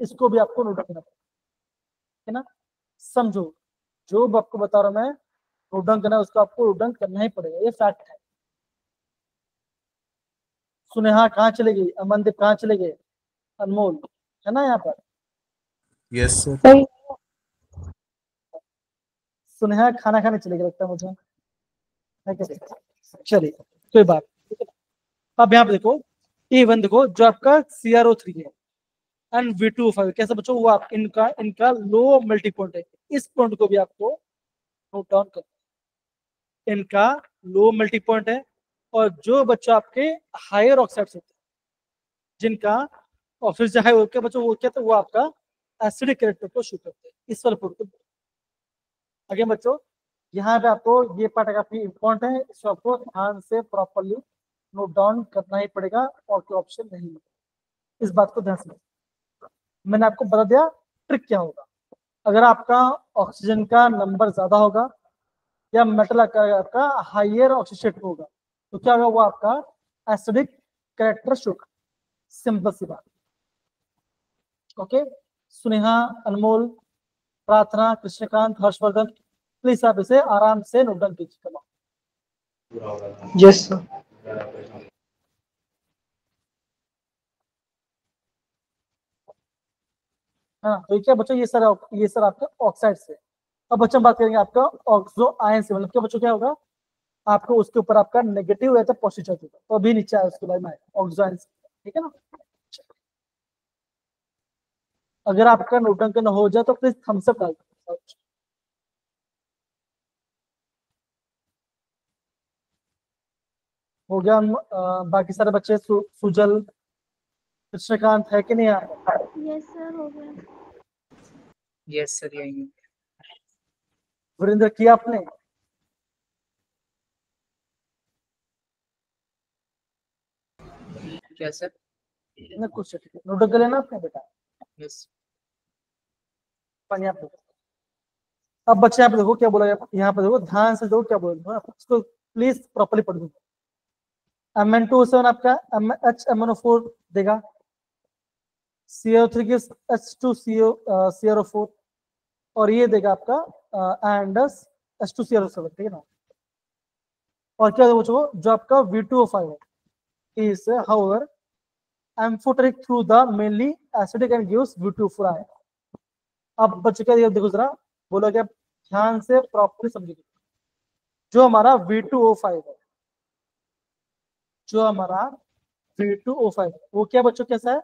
इसको भी आपको नोट करना है ना, समझो, जो आपको बता रहा हूं मैं, नोट डाउन करना है उसको आपको नोट डाउन करना ही पड़ेगा, ये फैक्ट है। सुनेहा कहाँ चले गई, अमनदीप कहाँ चले गए, अनमोल है ना यहाँ पर, यस सर। सुनेहा खाना खाने चलेगा लगता है मुझे, है क्या? चलिए कोई बात नहीं। अब यहाँ पे देखो इवन देखो जो आपका CrO3 है एंड V2O5 कैसे बच्चों, वो आप इनका लो मेल्टिंग पॉइंट है। इस पॉइंट को भी आपको नोट डाउन कर, इनका लो मेल्टिंग पॉइंट है। और जो बच्चों आपके हायर ऑक्साइड्स होते हैं जिनका ऑक्सीजन हाई होकर बच्चों वो क्या, तो वो आपका एसिडिक कैरेक्टर को शो करते हैं। इस वाले पॉइंट को आगे बच्चों यहाँ पे आपको ये पार्ट काफी इंपॉर्टेंट है, इसको आपको ध्यान से प्रॉपरली नोट डाउन करना ही पड़ेगा और कोई ऑप्शन नहीं है। इस बात को ध्यान से, मैंने आपको बता दिया ट्रिक क्या होगा। अगर आपका ऑक्सीजन का नंबर ज्यादा होगा या मेटल का आपका हाइयर ऑक्सीजन होगा तो क्या होगा, वो आपका एसिडिक कैरेक्टर शो। सिंपल सी बात। ओके, सुनेहा, अनमोल, प्रार्थना, कृष्णकांत, हर्षवर्धन, प्लीज आप इसे आराम से नोट डाउन कीजिए। Yes sir. हाँ तो क्या बच्चों, ये सर आपके ऑक्साइड से। अब बच्चों हम बात करेंगे आपका ऑक्सो आयन से, मतलब क्या बच्चों क्या होगा, आपको उसके ऊपर आपका नेगेटिव या तो पॉजिटिव होगा। तो अभी नीचे आया उसके बाद में ऑक्सो आयन, ठीक है ना। अगर आपका नोट डाउन करना हो जाए तो प्लीज थम्स अप डाल दो। हो गया। बाकी सारे बच्चे सुजल, कृष्णकांत है कि नहीं यार? यस सर हो गया। यस सर यही वीरेंद्र किया आपने? क्या सर? ना कुछ नोट डाउन कर लेना आपने बेटा। यस पानी आप देखो। अब बच्चे आप देखो क्या बोला, यहाँ पे देखो ध्यान से देखो क्या बोला, इसको प्लीज प्रॉपर्ली पढ़ दो। Mn2O7 आपका HMnO4 देगा, CO3 की H2CrO4 और ये देगा आपका H2CrO7, ठीक है ना। और क्या देगा बच्चों, जो आपका V2O5 है is however amphoteric through the mainly acidic and gives V2O4 ion. अब बच्चों क्या देखो जरा, बोलो क्या, ध्यान से प्रॉपर्ली समझिए। जो हमारा V2O5 है, जो हमारा V2O5 वो क्या बच्चों कैसा है?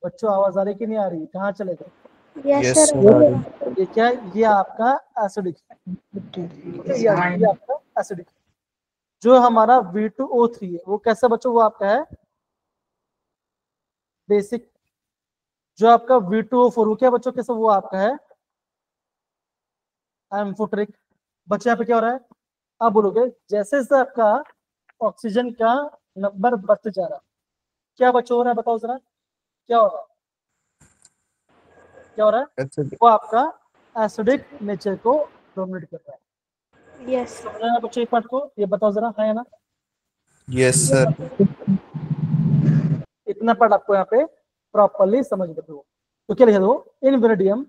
बच्चों आवाज आ रही कि नहीं आ रही, कहाँ चले गए? Yes sir. ये क्या है? ये आपका एसिडिक है, ये आपका एसिडिक है। जो हमारा V2O3 है वो कैसा बच्चों, वो आपका है बेसिक। जो आपका V2O4 वो क्या बच्चों कैसा, वो आपका है एम्फोटेरिक। बच्चे यहाँ पे क्या हो रहा है, आप बोलोगे जैसे जैसे आपका ऑक्सीजन का नंबर बढ़ते जा रहा है क्या बच्चों हो रहा है, बताओ जरा क्या हो रहा है? क्या हो रहा है? वो आपका एसिडिक नेचर को डोमिनेट कर रहा है। यस समझ रहे हैं बच्चों एक पार्ट को, ये बताओ जरा, है ना? Yes sir. इतना पार्ट आपको यहाँ पे प्रॉपर्ली समझ दो। तो क्या लिखा दो, in vanadium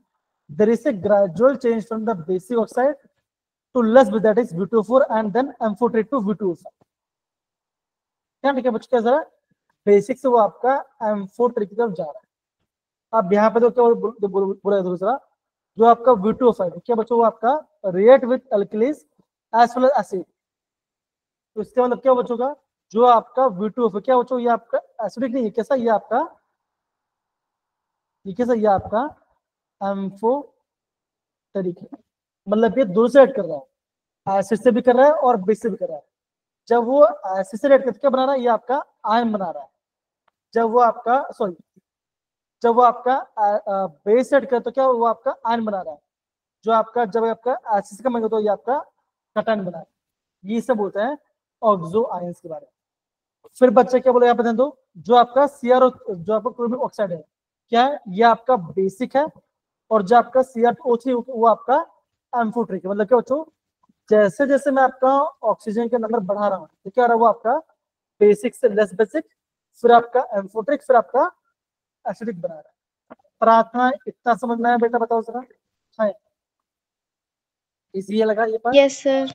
there is a gradual change from the basic oxide to less, that is V2O4 and then amphoteric to V2O5। क्या ठीक है बच्चों, क्या जरा बेसिक से वो आपका एम्फोटेरेट की तरफ जा रहा है। अब यहाँ पे तो क्या बोला दूसरा, जो आपका V2O5 है क्या बच्चों, वो आपका react with alkalis as well as acid. तो इसका मतलब क्या बच्चों का, जो आपका V2O4 क्या बच्चों, ये आपका एसिडिक नहीं है, कैसा ये आपका, ये कैसा, ये आपका एम्फोटेरिक है। मतलब ये दोनों से ऐड कर रहा है, एसिड से भी कर रहा है और बेस से भी कर रहा है। जब वो एसिड से ऐड करके क्या बना रहा है, ये आपका आयन बना रहा है। जब वो आपका जब वो आपका बेस ऐड कर तो क्या वो आपका आयन बना रहा है। जो आपका जब आपका एसिड का मंगा तो ये आपका कटायन बना रहा है। ये सब बोलते हैं ऑक्सो आयंस के बारे में। फिर बच्चे क्या बोले यहाँ पे ध्यान दो, जो आपका CrO जो आपका क्लोरीन ऑक्साइड है क्या है, ये आपका बेसिक है। और जो आपका CrO3 वो आपका एम्फोटेरिक है। मतलब क्या बच्चों, जैसे जैसे मैं आपका ऑक्सीजन का नंबर बढ़ा रहा हूँ तो क्या रहा, वो आपका बेसिक से लेस बेसिक, फिर आपका एम्फोटेरिक, फिर आपका एसिडिक बना रहा है। प्रार्थना इतना समझ में आया बेटा, बताओ जरा। हाँ इसी लगा ये part. Yes sir.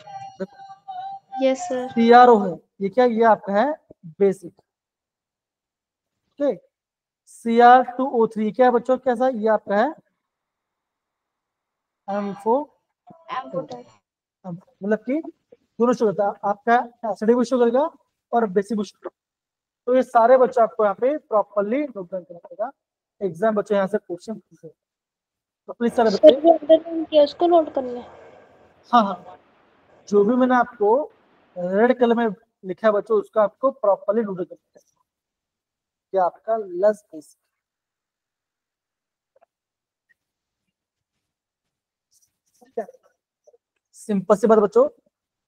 Yes sir. CrO है ये क्या, ये आपका है बेसिक। ओके, Cr2O3 क्या है बच्चों, कैसा, ये आपका है M4 M4 type. मतलब कि दोनों शो करता है, आपका एसिडिक भी शो करेगा और बेसिक भी शो करेगा। तो ये सारे बच्चे आपको यहाँ पे प्रॉपरली नोट डाउन करना पड़ेगा, एग्जाम बच्चे यहाँ से क्वेश्चन पूछे। तो प्लीज सारे बच्चे, सर जो अंडरलाइन किया उसको नोट करना है। हाँ हाँ, जो भी मैंने आपको रेड कलर में लिखा है बच्चों, उसको आपको प्रॉपरली नोट करना है कि आपका लेस बेसिक। सिंपल सी बात बच्चों,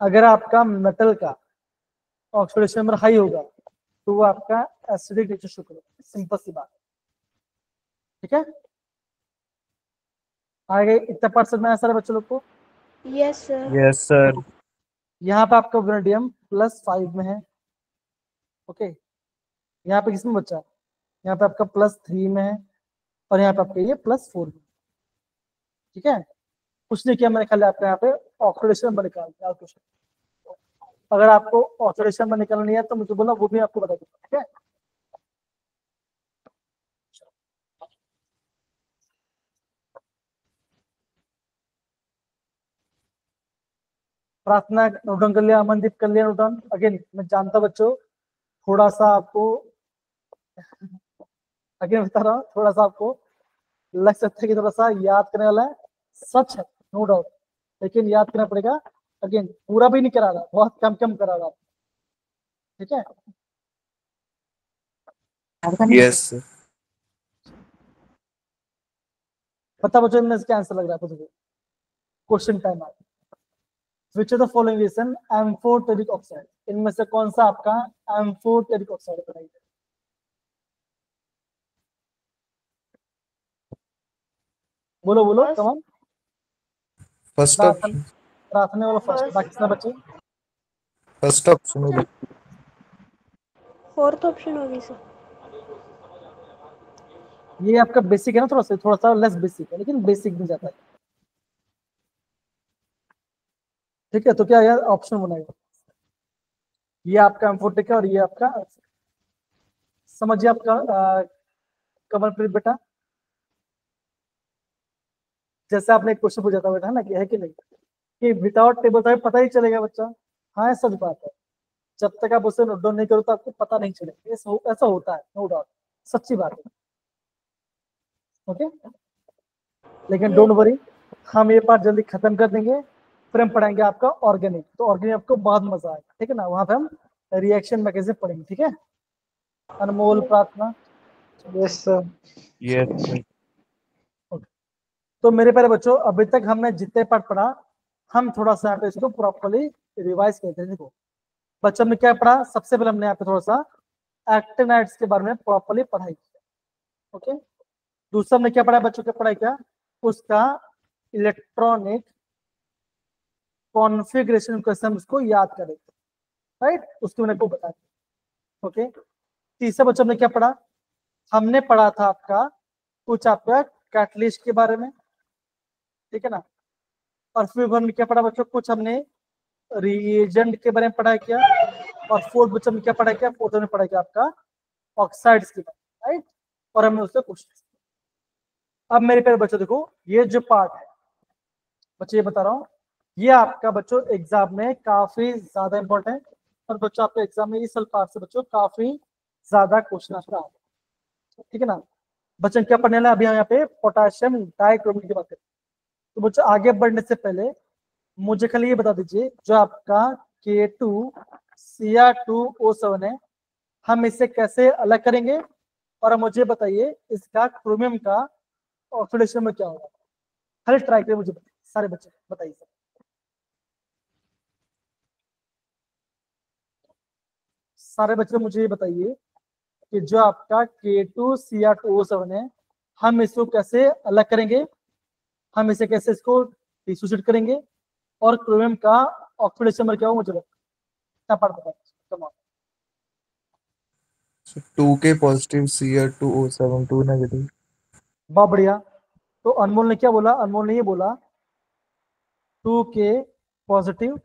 अगर आपका मेटल का ऑक्सीडेशन नंबर हाई होगा तो वो आपका एसिडिक नेचर शो करेगा, सिंपल सी बात, ठीक है। आगे इतना पार्ट समझ में आया सारे बच्चों लोग को? Yes sir. Yes, sir. यहाँ पे आपका वेनेडियम +5 में है, ओके। यहाँ पे किसमें बच्चा, यहाँ पे आपका +3 में है, और यहाँ पे आपका ये +4 में, ठीक है। कुछ नहीं किया मैंने, खाली आपका यहाँ पे ऑक्सीडेशन नंबर निकाल दिया क्वेश्चन। अगर आपको ऑक्सीडेशन नंबर निकालना नहीं है तो मुझे बोला, वो भी आपको बता दूंगा, ठीक है। प्रार्थना नोट डाउन कर लिया, अमनदीप कर लिया नोट डाउन। अगेन मैं जानता बच्चों, थोड़ा सा आपको अगेन बता रहा हूँ, थोड़ा सा आपको लग सकता है कि थोड़ा सा याद करने वाला है, सच है, नो डाउट, लेकिन याद करना पड़ेगा। अगेन पूरा भी नहीं करा रहा, बहुत कम कम करा रहा, ठीक है। Yes, sir. पता बच्चों इनमें से क्या आंसर लग रहा है मुझे? क्वेश्चन टाइम आ, which of the following reason M4 टेरिक ऑक्साइड, इनमें से कौन सा आपका M4 टेरिक ऑक्साइड बताइए? बोलो बोलो, First. कमान। First option. प्रार्थना वाला फर्स्ट, First. बाकी सब बच्चे First option होगा। फोर्थ ऑप्शन होगी सर। ये आपका बेसिक है ना, थोड़ा सा लेस बेसिक है, लेकिन बेसिक भी जाता है, ठीक है। तो क्या यार ऑप्शन बनाएगा, ये आपका M4 टेक है और ये आपका, समझिए आपका कमलप्रीत बेटा, जैसे आपने एक क्वेश्चन पूछा था बेटा ना, कि है कि नहीं, कि विदाउट टेबल तो पता ही चलेगा बच्चा। हाँ सच बात है, जब तक आप उसे नोट डाउन नहीं करो तो आपको पता नहीं चलेगा, ऐसा होता है, नो डाउट, सच्ची बात है, ओके। लेकिन डोंट वरी, हम ये पार्ट जल्दी खत्म कर देंगे, फिर हम पढ़ाएंगे आपका ऑर्गेनिक। तो ऑर्गेनिक आपको बहुत मजा आएगा, ठीक है ना, वहां पे हम रिएक्शन मैकेनिज्म पढ़ेंगे, ठीक है। अनमोल, प्रार्थना, यस सर। Yes, sir. तो मेरे प्यारे बच्चों, अभी तक हमने जितने पार्ट पढ़ा, हम थोड़ा सा यहाँ पे इसको प्रॉपरली रिवाइज करते हैं। देखो बच्चों ने क्या पढ़ा, सबसे पहले हमने यहाँ पे थोड़ा सा एक्टिनाइड्स के बारे में प्रॉपरली पढ़ाई की, ओके। दूसरा हमने क्या पढ़ा बच्चों, क्या पढ़ाई, क्या उसका इलेक्ट्रॉनिक कॉन्फ़िगरेशन कैसे हम उसको याद करेंगे, राइट, उसको मैंने को बताया, ओके। तीसरा बच्चों हमने क्या पढ़ा, हमने पढ़ा था आपका कुछ आपका कैटलिस्ट के बारे में, ठीक है ना। और फिर हमने क्या पढ़ा बच्चों, कुछ हमने रिएजेंट के बारे में पढ़ा किया। और फोर्थ बच्चों में क्या पढ़ा किया, फोर्थ में पढ़ा किया आपका ऑक्साइड्स के बारे में, राइट, और हमने उससे क्वेश्चन। अब मेरे प्यारे बच्चों देखो, ये जो पार्ट है बच्चों, ये बता रहा हूँ, ये आपका बच्चों एग्जाम में काफी ज्यादा इंपॉर्टेंट है, और बच्चों आपके एग्जाम में इस पार्ट से बच्चों काफी ज्यादा क्वेश्चन आता है, ठीक है ना। बच्चों क्या पढ़ने वाला है अभी हम यहाँ पे पोटेशियम डाइक्रोमेट की बात करें। तो बच्चों आगे बढ़ने से पहले मुझे खाली ये बता दीजिए, जो आपका K2Cr2O7 है, हम इसे कैसे अलग करेंगे, और मुझे बताइए इसका क्रोमियम का ऑक्सीडेशन में क्या होगा। खाली ट्राई करिए, मुझे बताइए सारे बच्चे, बताइए सारे बच्चे, मुझे ये बताइए कि जो आपका K2Cr2O7 है, हम इसको कैसे अलग करेंगे, हम इसे कैसे इसको डिसोसिएट करेंगे, और क्रोमियम का ऑक्सीडेशन नंबर क्या होगा मुझे क्या पढ़ बताओ। So 2K positive, Cr2O7, 2 negative. बहुत बढ़िया। तो अनमोल ने क्या बोला, अनमोल ने ये बोला 2K positive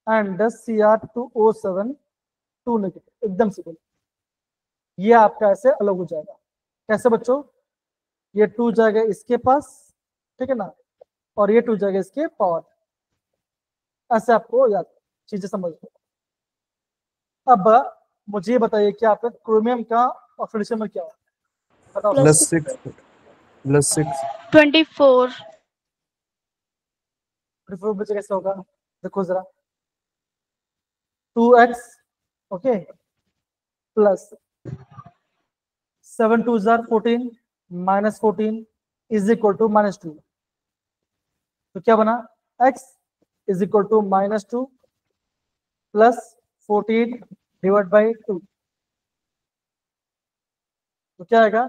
and Cr2O7 2 negative, एकदम से बोला। ये आपका ऐसे अलग हो जाएगा, कैसे बच्चों, ये 2 जाएगा इसके पास, ठीक है ना, और ये 2 जाएगा इसके पावर। ऐसे आपको याद चीजें समझ लो। अब मुझे ये बताइए कि आपका क्रोमियम का ऑक्सीडेशन में क्या होगा, बताओ। +6 +6 24 प्रिफर बच्चे कैसे होगा, देखो जरा। 2x okay plus 7 2 14 -14 is equal to -2। तो क्या बना, x is equal to -2 plus 14 divide by 2। तो क्या आएगा,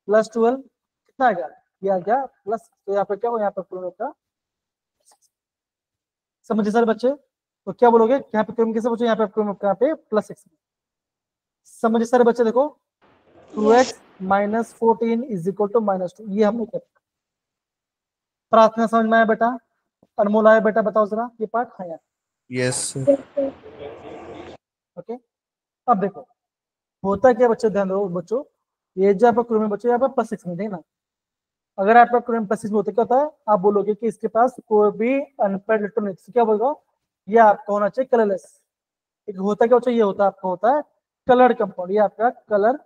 +12 कितना आएगा, ये आ गया प्लस। तो यहाँ पे क्या हो, यहाँ पे क्रोमियम का, समझिए सारे बच्चे। तो क्या बोलोगे, यहाँ पे क्रोमियम कैसे बच्चे, यहाँ पे क्रोमियम यहाँ पे +6। समझिए सारे बच्चे, देखो 2x - 14 इज इक्वल टू -2, ये हमने कर। प्रार्थना समझ में आया बेटा, अनमोल आया बेटा, बताओ जरा ये पार्ट। हाँ यार, यस सर। ओके। अब देखो होता क्या बच्चे, ध्यान दो बच्चों, ये जो आपका क्रोमियम बच्चों यहाँ पर +6 में है ना। अगर आपका क्रोमियम +6 में होता क्या होता है, आप बोलोगे कि इसके पास कोई भी अनपेड इलेक्ट्रॉन नहीं, क्या बोलगा, ये आपका होना चाहिए कलरलेस। एक होता क्या बच्चों, ये होता है आपका होता है कलर कंपाउंड, ये आपका कलर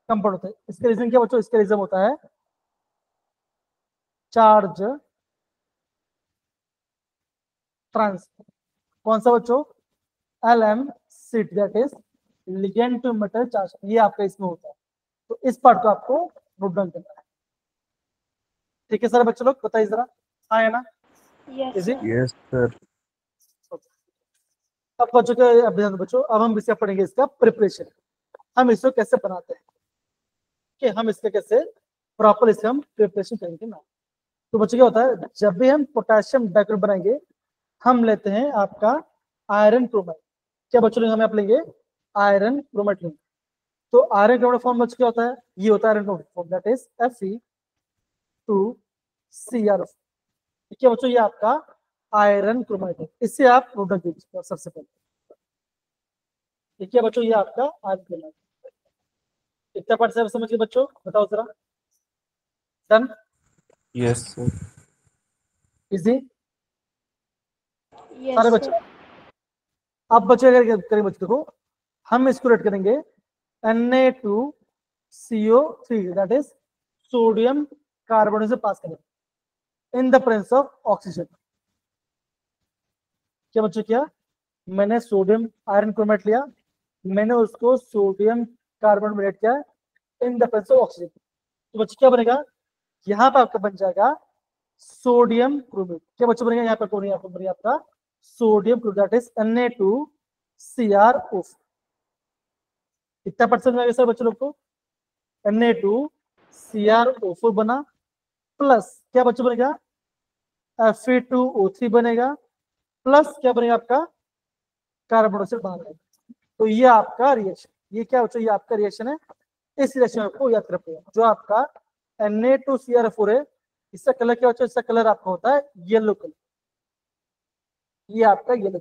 कंपाउंड होता है। इसका रीजन क्या बच्चों, इसका रीजन होता है चार्ज ट्रांसफर। कौन सा बच्चों, LMCT, that is ligand to metal charge, ये आपका इसमें होता है। तो इस पार्ट को आपको नोट डाउन करना है, ठीक है सर बच्चों लोग, बताइए जरा। हाँ है ना, यस इजी। Yes sir. अब बच्चों के अभ्यास बच्चों, अब हम इसका पढ़ेंगे इसका प्रिपरेशन, हम इसको कैसे बनाते हैं, कि हम इसका कैसे प्रॉपर इसका हम प्रिपरेशन करेंगे ना। तो बच्चों क्या होता है, जब भी हम पोटेशियम डाइक्लोराइड बनाएंगे, हम लेते हैं आपका आयरन क्रोमाइड। क्या बच्चों हम आप लेंगे आयरन क्रोमाइड लेंगे। तो आयरन क्रोमाइड फॉर्म बच्चों क्या होता है, ये होता है iron chromide form, that is Fe2Cr। ठीक है बच्चों, ये आपका आयरन क्रोमाइड है, इससे आप नोट डाउन कीजिए सबसे पहले। ठीक है बच्चों, ये आपका आयरन क्रोमाइड। इतना पार्ट से समझ गए बच्चों, बताओ जरा। Done, yes sir. Easy yes सारे बच्चे। अब बच्चे अगर करें बच्चों, देखो हम इसको रेट करेंगे Na2CO3, that is sodium carbon से पास करेंगे in the presence of oxygen. क्या बच्चों किया, मैंने सोडियम आयरन क्रोमेट लिया, मैंने उसको सोडियम कार्बन में रेट किया in the presence of oxygen. तो बच्चों क्या बनेगा, यहाँ पे आपका बन जाएगा सोडियम क्रोमेट। क्या बच्चों बनेगा, यहाँ पे कौन है, यहाँ पे बनेगा आपका sodium chloride, that is Na2CrO। कितना परसेंट में सर बच्चों लोग को, Na2CrO4 बना, प्लस क्या बच्चों बनेगा Fe2O3 बनेगा, प्लस क्या बनेगा आपका कार्बन डाइऑक्साइड बाहर आएगा। तो ये आपका रिएक्शन, ये क्या बच्चों, ये आपका रिएक्शन है। इस रिएक्शन को याद रखिएगा, जो आपका Na2CrO4 है, इसका कलर क्या बच्चों, इसका कलर आपका होता है येलो कलर, ये आपका येलो कलर।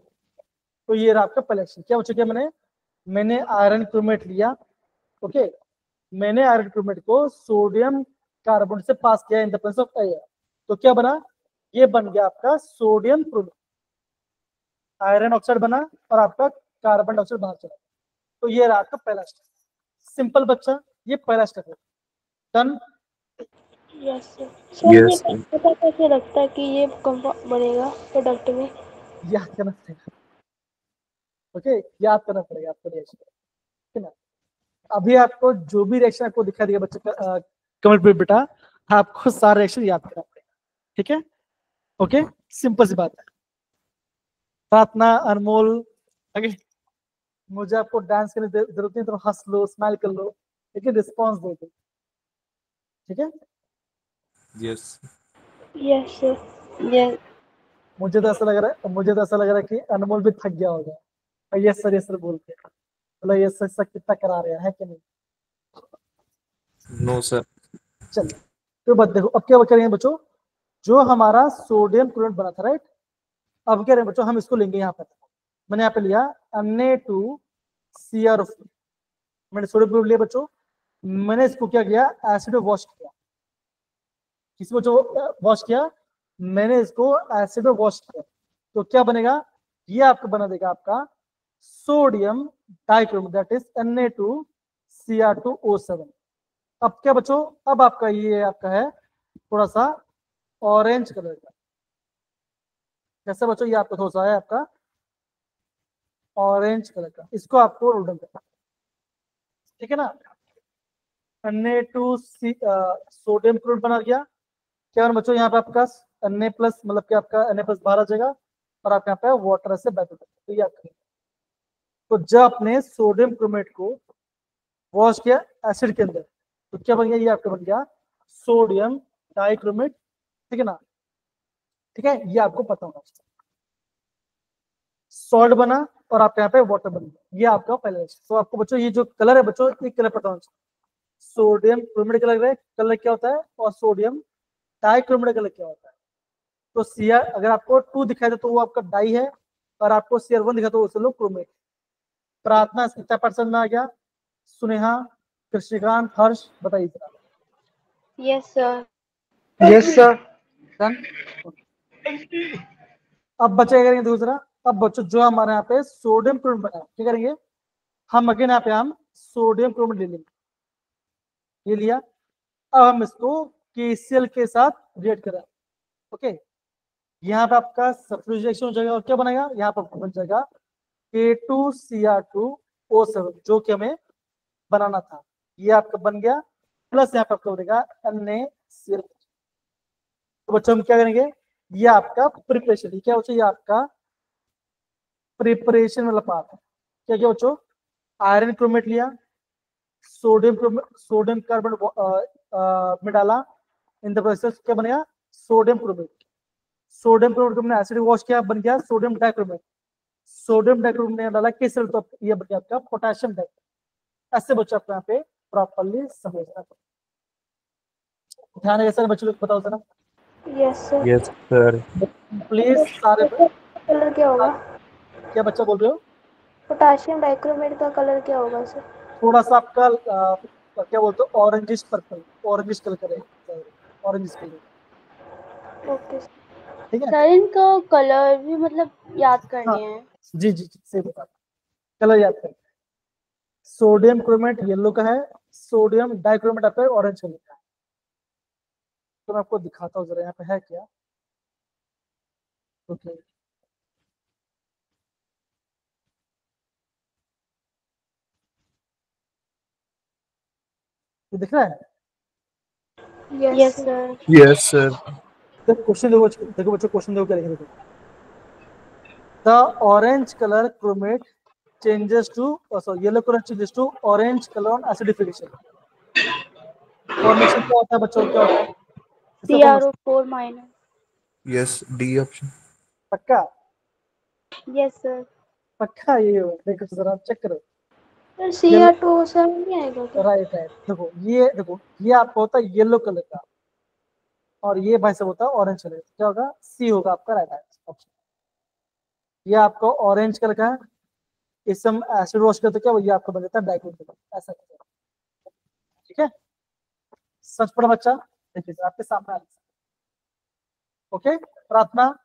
तो ये रहा आपका पहला एक्शन। क्या बच्चों, क्या मैंने आयरन क्रोमेट लिया, ओके, मैंने आयरन क्रोमेट को सोडियम कार्बन से पास किया in the presence of air. तो क्या बना, ये बन गया आपका सोडियम क्रोमेट, आयरन ऑक्साइड बना और आपका कार्बन डाइऑक्साइड बाहर चला। तो ये रहा आपका पहला स्टेप, सिंपल बच्चा, ये पहला स्टेप है। Done, yes sir. यस ये पता कैसे लगता है कि ये कंपाउंड बनेगा प्रोडक्ट में? याद करना पड़ेगा, ओके, याद करना पड़ेगा आपको रिएक्शन, ठीक है ना। अभी आपको जो भी रिएक्शन आपको दिखा दिया बच्चे कमेंट पे बेटा, आपको सारे रिएक्शन याद करना पड़ेगा, ठीक है, ओके, सिंपल सी बात है। प्रार्थना, अनमोल, ओके, मुझे आपको डांस करने की जरूरत नहीं, तो हंस लो, स्माइल कर लो, लेकिन रिस्पॉन्स दे दो, ठीक है। Yes yes sir. यस मुझे तो ऐसा लग रहा है कि अनमोल भी थक गया होगा यस सर बोल के, मतलब ये सर कितना करा रहे हैं कि नहीं। No sir. चलिए तो बात देखो, अब क्या करेंगे बच्चों, जो हमारा सोडियम क्लोराइड बना था, राइट, अब क्या रहे बच्चों, हम इसको लेंगे यहाँ पर। मैंने यहाँ पे लिया Na2CrO4, मैंने सोडियम क्लोराइड लिया बच्चों, मैंने इसको क्या किया, एसिड वॉश किया। किस बच्चों वॉश किया, मैंने इसको एसिड में वॉश किया, तो क्या बनेगा, ये आपका बना देगा आपका sodium dichromate, that is Na2Cr2O7। अब क्या बच्चों, अब आपका ये आपका है थोड़ा सा ऑरेंज कलर का। कैसा बच्चों, ये आपका थोड़ा सा है आपका ऑरेंज कलर का, इसको आपको रोडन करना, ठीक है ना। Na2C सोडियम क्लोराइड बना गया। क्या बना बच्चों, यहाँ पे आपका Na प्लस मतलब कि आपका Na प्लस बाहर आ जाएगा और आप यहाँ पे वाटर से बैठ जाएगा। तो ये आपका, तो जब आपने सोडियम क्रोमेट को वॉश किया एसिड के अंदर, तो क्या बन गया, ये आपका बन गया सोडियम डाइक्रोमेट, ठीक है ना। ठीक है, ये आपको पता होना चाहिए। सॉल्ट बना और आपके यहाँ पे वाटर बन गया, ये आपका पहला। तो आपको बच्चों ये जो कलर है बच्चों, एक कलर पता होना चाहिए। सोडियम क्रोमेट कलर है, कलर क्या होता है, और सोडियम डाइक्रोमेट कलर क्या होता है। तो Cr अगर आपको 2 दिखाई दे तो वो आपका डाई है, और आपको Cr1 दिखा तो उसे लोग क्रोमेट। प्रार्थना कितना परसेंट में आ गया, सुनेहा, कृष्णकांत, हर्ष, बताइए जरा। Yes sir. Yes, sir. Done? अब बच्चे करेंगे दूसरा। अब बच्चों जो हमारे यहाँ पे सोडियम क्लोराइड बना है, क्या करेंगे हम, अगेन यहाँ पे हम सोडियम क्लोराइड ले लेंगे, ये लिया। अब हम इसको KCl के साथ रिएक्ट करें, ओके। यहाँ पे आपका सब्स्टिट्यूशन हो जाएगा और क्या बनेगा, यहाँ पर बन जाएगा K2Cr2O7 जो कि हमें बनाना था, ये आपका बन गया। प्लस यहाँ पे आपका बनेगा NaCl। तो बच्चों हम क्या करेंगे, ये आपका प्रिपरेशन, ये क्या हो, ये आपका प्रिपरेशन वाला पार्ट है। क्या क्या बच्चों, आयरन क्रोमेट लिया, सोडियम कार्बन में डाला, इन द प्रोसेस क्या बनेगा सोडियम क्रोमेट। सोडियम क्रोमेट को हमने एसिड वॉश किया, बन गया सोडियम डाइक्रोमेट। सोडियम डाइक्रोमेट ने डाला किस, तो ये बन गया आपका पोटेशियम डाइक्रोमेट। ऐसे बच्चों आपको यहाँ पे प्रॉपर्ली समझना, ध्यान है सर बच्चों लोग, बताओ जरा yes sir. Yes, sir. Please सारे। कलर क्या होगा? क्या बच्चा बोल रहे हो, पोटाशियम डाइक्रोमेट का कलर क्या होगा सर? थोड़ा सा आपका क्या बोलते हो, ऑरेंजिश पर्पल, ऑरेंजिश कलर करें, ऑरेंजिश कलर, ओके सर। ठीक है। सर इनका कलर भी मतलब याद हाँ, करने हैं? जी जी जी, सही बता, कलर याद करें। सोडियम क्रोमेट येलो का है, सोडियम डाइक्रोमेट आपका ऑरेंज कलर का है। तो मैं आपको दिखाता हूँ जरा यहाँ पे है क्या, ओके। ये दिख रहा है, यस सर। Yes, sir. तो क्वेश्चन देखो, देखो बच्चों क्वेश्चन देखो क्या लिखे, देखो the orange colour chromate changes to sorry yellow color changes to orange color on acidification। Formation क्या होता है बच्चों, क्या होता है इसका formation? CrO4 minus. Yes, D option. पक्का, यस सर। पक्का ये हो, देखो जरा चेक करो। सर Cr2O7 नहीं आएगा क्या? राइट राइट, देखो ये आपका होता है येलो कलर का, और ये भाई सब होता है ऑरेंज कलर। क्या होगा, सी होगा आपका राइट ऑप्शन। ये आपका ऑरेंज कलर का है, इससे हम एसिड वॉश करते क्या, ये आपका बन जाता है डाइक्रोमेट कलर, ऐसा, ठीक है। सच पड़ा बच्चा, देखिए आपके सामने आ, ओके। प्रार्थना,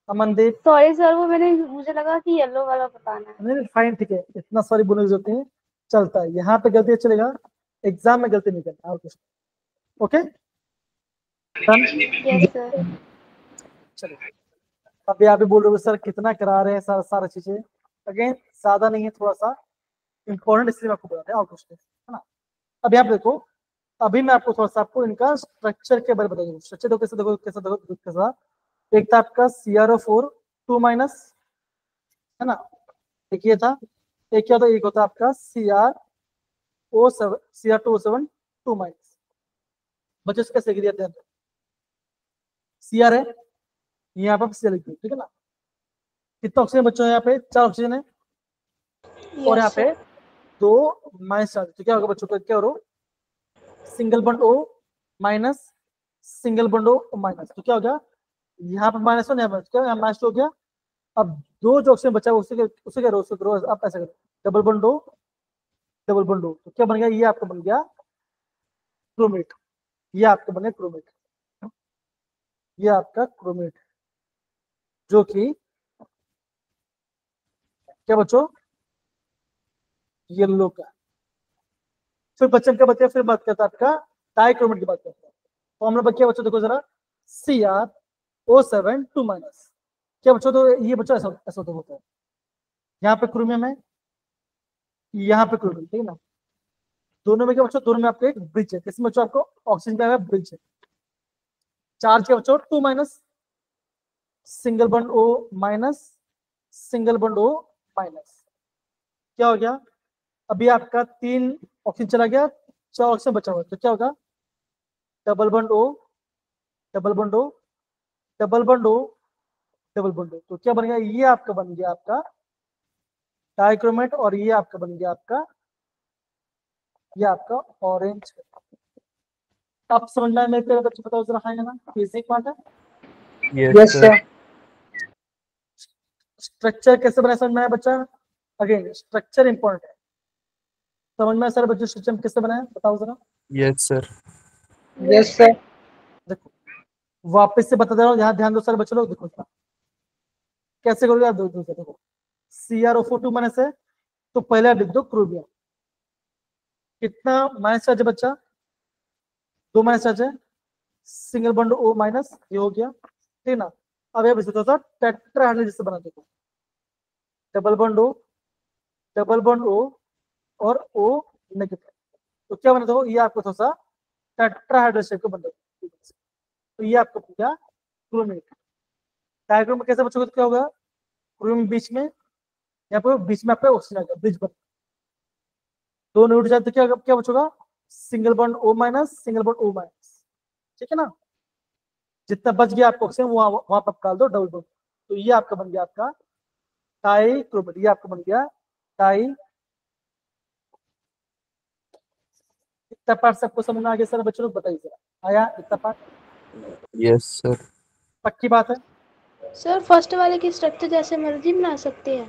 अमनदीप, सॉरी सर, वो मुझे लगा कि येलो वाला बताना है। नहीं फाइन, ठीक है, इतना सॉरी बोलने की जरूरत नहीं है, चलता है। यहाँ पे गलती चलेगा, एग्जाम में गलती नहीं करना, और कुछ, ओके। Yes sir. चलिए, अभी आप भी बोल रहे हो सर कितना करा रहे हैं, सारा सारा चीजें, अगेन ज्यादा नहीं है, थोड़ा सा इंपॉर्टेंट इसलिए मैं आपको बता रहे हैं, और कुछ नहीं है ना। अब यहाँ पे देखो, अभी मैं आपको थोड़ा सा आपको इनका स्ट्रक्चर के बारे में बताऊंगा। स्ट्रक्चर देखो कैसे, देखो कैसे, देखो कैसा। एक था आपका CrO4 2 माइनस, है ना, एक ये था, एक क्या होता है, एक होता है आपका Cr2O7 2 माइनस। बच्चे इसका कैसे दिया थे, Cr है, यहाँ पर Cl लिख दो, ठीक है ना। कितना ऑक्सीजन बच्चों है, यहाँ पे 4 ऑक्सीजन है, और यहाँ यस पे सर। 2 minus charge. तो क्या होगा बच्चों का, क्या हो, single bond O minus, single bond O minus. तो क्या हो गया, यहाँ पे माइनस 1, यहाँ पर क्या, यहाँ माइनस 2 हो गया। अब 2 जो ऑक्सीजन बचा उसे करो, उसको करो, आप ऐसा करो, double bond O, double bond O। तो क्या बन गया, ये आपका बन गया क्रोमेट, ये आपका बन गया क्रोमेट। ये आपका क्रोमेट है, जो कि क्या बच्चों येलो का। फिर बच्चन का बच्चा फिर बात करता है आपका डाइक्रोमेट की बात करता है। फॉर्मूला पर क्या बच्चों देखो जरा, CrO7 2 माइनस। क्या बच्चों, तो ये बच्चों ऐसा ऐसा तो होता है, यहाँ पे क्रोमियम है, यहाँ पे क्रोमियम, ठीक है ना। दोनों में क्या बच्चों, दोनों में आपको एक ब्रिज है, किसमें बच्चों आपको ऑक्सीजन का ब्रिज है। चार्ज क्या बच्चों 2 minus, single bond O minus, single bond O minus. क्या हो गया, अभी आपका 3 ऑक्सीजन चला गया, 4 ऑक्सीजन बचा हुआ, तो क्या होगा, double bond O, double bond O, double bond O, double bond O। तो क्या बन गया, ये आपका बन गया आपका डाइक्रोमेट, और ये आपका बन गया आपका, ये आपका ऑरेंज। अब समझ में आया मेरे प्यारे बच्चे, बताओ जरा, हाँ या ना, बेसिक पार्ट है। Yes, sir. स्ट्रक्चर कैसे बनाया समझ में आया बच्चा, अगेन स्ट्रक्चर इंपॉर्टेंट है, समझ में आया सारे बच्चों, स्ट्रक्चर कैसे बनाया बताओ जरा। Yes, sir. Yes, sir. देखो वापस से बता दे रहा हूँ, यहाँ ध्यान दो सारे बच्चे लोग, देखो कैसे करोगे आप, देखो CrO4 2 माइनस है, तो पहले आप लिख दो क्रोमियम, कितना माइनस चार्ज है बच्चा, 2 माइनस चार्ज है, सिंगल बॉन्ड O माइनस, ये हो गया, ठीक है ना। अब ये थोड़ा सा टेट्राहेड्रल जैसे बना देखो, double bond O, double bond O और O नेगेटिव, तो क्या बना देखो, ये आपको थोड़ा सा टेट्राहेड्रल शेप का बन जाएगा, तो ये आपको पूरा क्रोमेट। डायग्राम में कैसे बच्चों को क्या होगा, क्रोमियम बीच में, यहाँ पर बीच में आपका ऑक्सीजन आएगा, ब्रिज बन, दोनों उठ जाते, क्या क्या बचोगा, single bond O minus, single bond O minus, ठीक है ना। जितना बच गया आपको ऑक्सीजन वहां पर डाल दो डबल बॉन्ड, तो ये आपका बन गया आपका डाइक्रोमेट, ये आपका बन गया डाई। इतना पार्ट सबको समझ में आ गया सर बच्चों लोग, बताइए जरा, आया इतना पार्ट, Yes, sir. पक्की बात है। सर फर्स्ट वाले की स्ट्रक्चर जैसे मर्जी बना सकते हैं।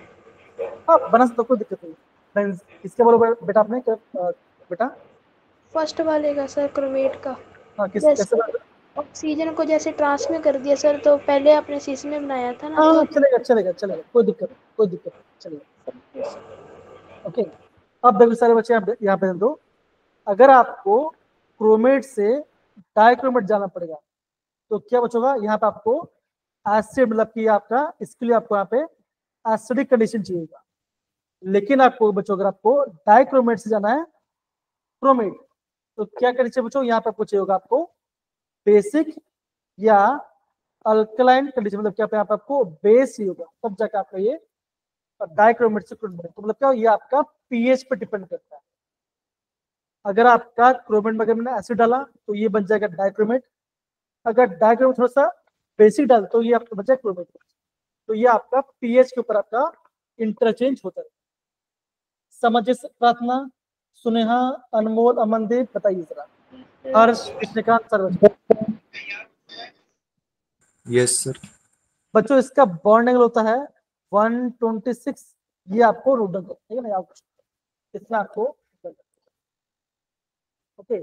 हाँ बना सकते हो, कोई दिक्कत नहीं। फ्रेंड्स किसके बोलो बेटा आपने क्या, बेटा फर्स्ट वाले का सर, क्रोमेट का। हाँ कैसे जैसे बना? ऑक्सीजन को जैसे ट्रांसफर कर दिया सर, तो पहले आपने शीश में बनाया था ना, हाँ तो चलेगा चलेगा चलेगा, कोई दिक्कत नहीं, कोई दिक्कत नहीं, चलेगा। ओके, अब देखो सारे बच्चे यहाँ पे दो, अगर आपको क्रोमेट से डाइक्रोमेट जाना पड़ेगा, तो क्या बचोगा, यहाँ पे आपको एसिड, मतलब कि आपका इसके लिए आपको यहाँ पे एसिडिक कंडीशन चाहिएगा। लेकिन आपको बच्चों, अगर आपको डाइक्रोमेट से जाना है क्रोमेट, तो क्या कंडीशन बच्चों, यहाँ पे आपको चाहिए होगा आपको बेसिक या अल्कलाइन कंडीशन, मतलब क्या यहाँ पे आपको बेस ही होगा, तब जाकर आपका ये डाइक्रोमेट से क्रोमेट, तो मतलब क्या, ये आपका पीएच पे डिपेंड करता है। अगर आपका क्रोमेट में अगर मैंने एसिड डाला तो ये बन जाएगा डाइक्रोमेट, अगर डाइक्रोमेट थोड़ा सा बेसिक डाल तो ये आपका बन जाएगा क्रोमेट। तो ये आपका पीएच के ऊपर आपका इंटरचेंज होता है। समझिए प्रार्थना, सुनेहा, अनमोल, अमनदीप, बताइए जरा, हर्ष, कृष्णकांत, सर्वज। Yes, sir. बच्चों इसका बॉन्ड एंगल होता है 126, ये आपको नोट डाउन, ठीक है ना, आपको इसमें आपको, ओके।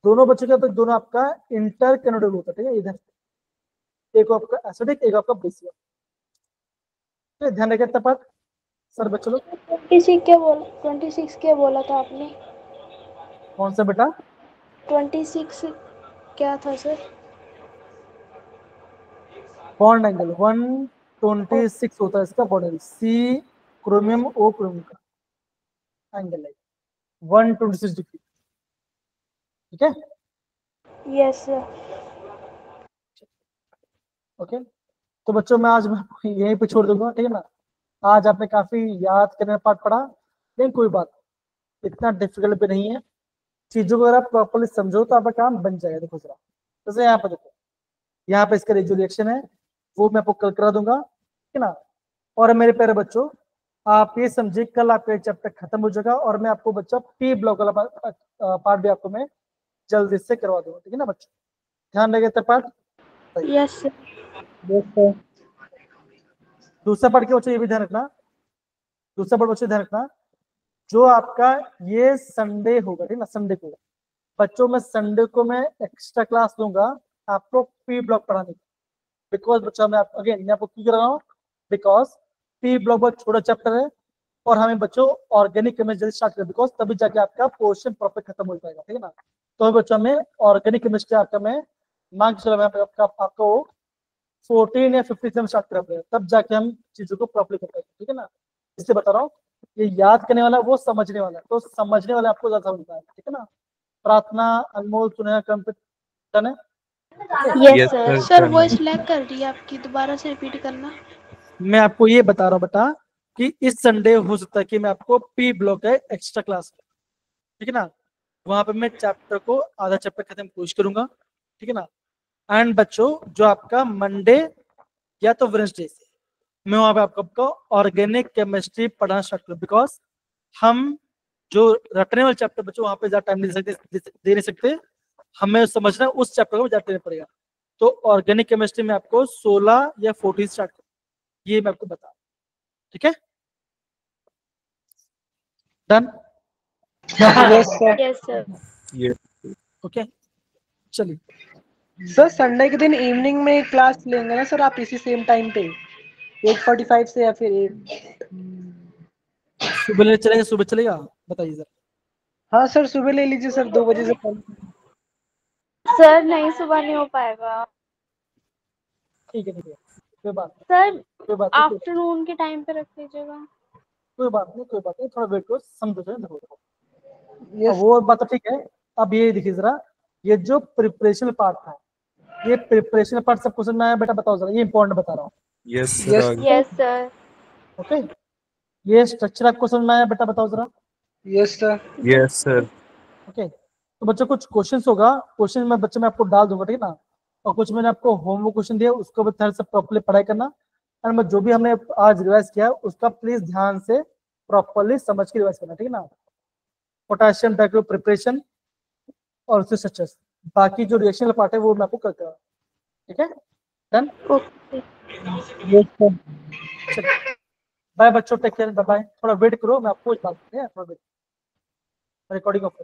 दोनों बच्चों का, तो दोनों आपका इंटर कनेक्टेड होता है, ठीक है, इधर एक आपका एसिडिक, एक आपका बेसिक, तो ध्यान रखिए तब सर बच्चों लोग। 26 क्या बोला था आपने? कौन सा बेटा, 26 क्या था सर? बॉन्ड एंगल 126 होता है इसका बॉन्ड एंगल, सी क्रोमियम O क्रोमियम का एंगल है 126 डिग्री, ठीक है। Yes sir. ओके, तो बच्चों मैं आज यहीं पे छोड़ दूंगा, ठीक है ना। आज आपने काफी याद करने पाठ पढ़ा, लेकिन कोई बात, इतना डिफिकल्ट भी नहीं है, चीजों को अगर आप प्रॉपर्ली समझो तो आपका काम बन जाएगा। देखो जरा, जैसे यहाँ पे देखो, यहाँ पे इसका जो रिएक्शन है वो मैं आपको कल करा दूंगा, ठीक है ना। और मेरे प्यारे बच्चों, आप ये समझिए कल आपका चैप्टर खत्म हो जाएगा, और मैं आपको बच्चा पी ब्लॉक वाला पार्ट भी आपको मैं जल्दी से करवा दूंगा, ठीक है ना बच्चों, ध्यान रखिए पार्ट। Yes sir. दूसरा पार्ट क्या बच्चों, ये भी ध्यान रखना, दूसरा पार्ट बच्चों ध्यान रखना, जो आपका ये संडे होगा, ठीक है ना, संडे को बच्चों मैं संडे को मैं एक्स्ट्रा क्लास लूंगा आपको पी ब्लॉक पढ़ाने की, बिकॉज बच्चा मैं अगेन मैं आपको क्यों कर रहा हूँ, बिकॉज पी ब्लॉक बहुत छोटा चैप्टर है और हमें बच्चों ऑर्गेनिक केमिस्ट्री जल्दी स्टार्ट करें, बिकॉज तभी जाके आपका पोर्शन प्रॉपर खत्म हो जाएगा, ठीक है ना। तो बच्चों में ऑर्गेनिक केमिस्ट्री आपका मैं मान के चलो मैं आपको 14 या 15 से हम स्टार्ट कर रहे हैं, तब जाके हम चीजों को प्रॉपर्ली कर पाएंगे, ठीक है ना। इसलिए बता रहा हूँ ये याद करने वाला वो समझने वाला है, तो समझने वाला आपको ज्यादा समझता है, ठीक है ना। प्रार्थना, अनमोल, सुनेहा, कंप्लीट डन है। Yes sir. Sir voice lag कर रही है आपकी, दोबारा से रिपीट करना। मैं आपको ये बता रहा हूँ बेटा कि इस संडे हो सकता है कि मैं आपको पी ब्लॉक है एक्स्ट्रा क्लास, ठीक है ना, वहां पे मैं चैप्टर को आधा चैप्टर खत्म कोशिश करूंगा, ठीक है ना। एंड बच्चों जो आपका मंडे या तो वेडनेसडे से मैं वहां पे आपको ऑर्गेनिक केमिस्ट्री पढ़ाना स्टार्ट करूँ, बिकॉज हम जो रटने वाले चैप्टर बच्चों वहां पे ज्यादा टाइम दे नहीं सकते, हमें समझना उस चैप्टर को ज्यादा देना पड़ेगा। तो ऑर्गेनिक केमिस्ट्री में आपको 16 या 14 स्टार्ट करूँ, ये मैं आपको बता, ठीक है, done. Yes sir. Yes sir. Okay चलिए सर संडे के दिन इवनिंग में क्लास लेंगे ना सर आप, इसी सेम टाइम पे 8:45 से या फिर 8? सुबह ले चलेगा, सुबह चलेगा, बताइए सर। हाँ सर सुबह ले लीजिए सर, 2 बजे से पहले। सर नहीं, सुबह नहीं हो पाएगा ठीक है कोई बात नहीं, सर। कोई बात नहीं, आफ्टरनून के टाइम पे रख लीजिएगा। कोई बात नहीं, कोई बात नहीं, थोड़ा वेट करो, समझो देखो। यस वो बात तो ठीक है। अब ये देखिए जरा, ये जो प्रिपरेशन पार्ट था, ये प्रिपरेशन पार्ट सबको समझ में आया बेटा, बताओ जरा, ये इंपॉर्टेंट बता रहा हूँ। Yes Yes. Sir. Yes sir. Okay, ये स्ट्रक्चर आपको समझ में आया बेटा, बताओ जरा। Yes sir. Yes sir. Okay तो बच्चों कुछ क्वेश्चंस होगा, क्वेश्चन में बच्चे मैं आपको डाल दूंगा, ठीक है ना। और कुछ मैंने आपको होमवर्क क्वेश्चन दिया, उसको भी ध्यान से प्रॉपर्ली पढ़ाई करना, और मैं जो भी हमने आज रिवाइज किया उसका प्लीज ध्यान से प्रॉपर्ली समझ के रिवाइज करना, ठीक है ना। पोटेशियम डाइक्लोराइड प्रिपरेशन और उसके स्ट्रक्चर्स, बाकी जो रिएक्शन पार्ट है वो मैं आपको करता हूँ, ठीक है, done. Okay. Yes sir. Bye बच्चों, टेक केयर, बाय बाय। थोड़ा वेट करो, मैं आपको बात करते हैं, थोड़ा वेट, रिकॉर्डिंग ऑफ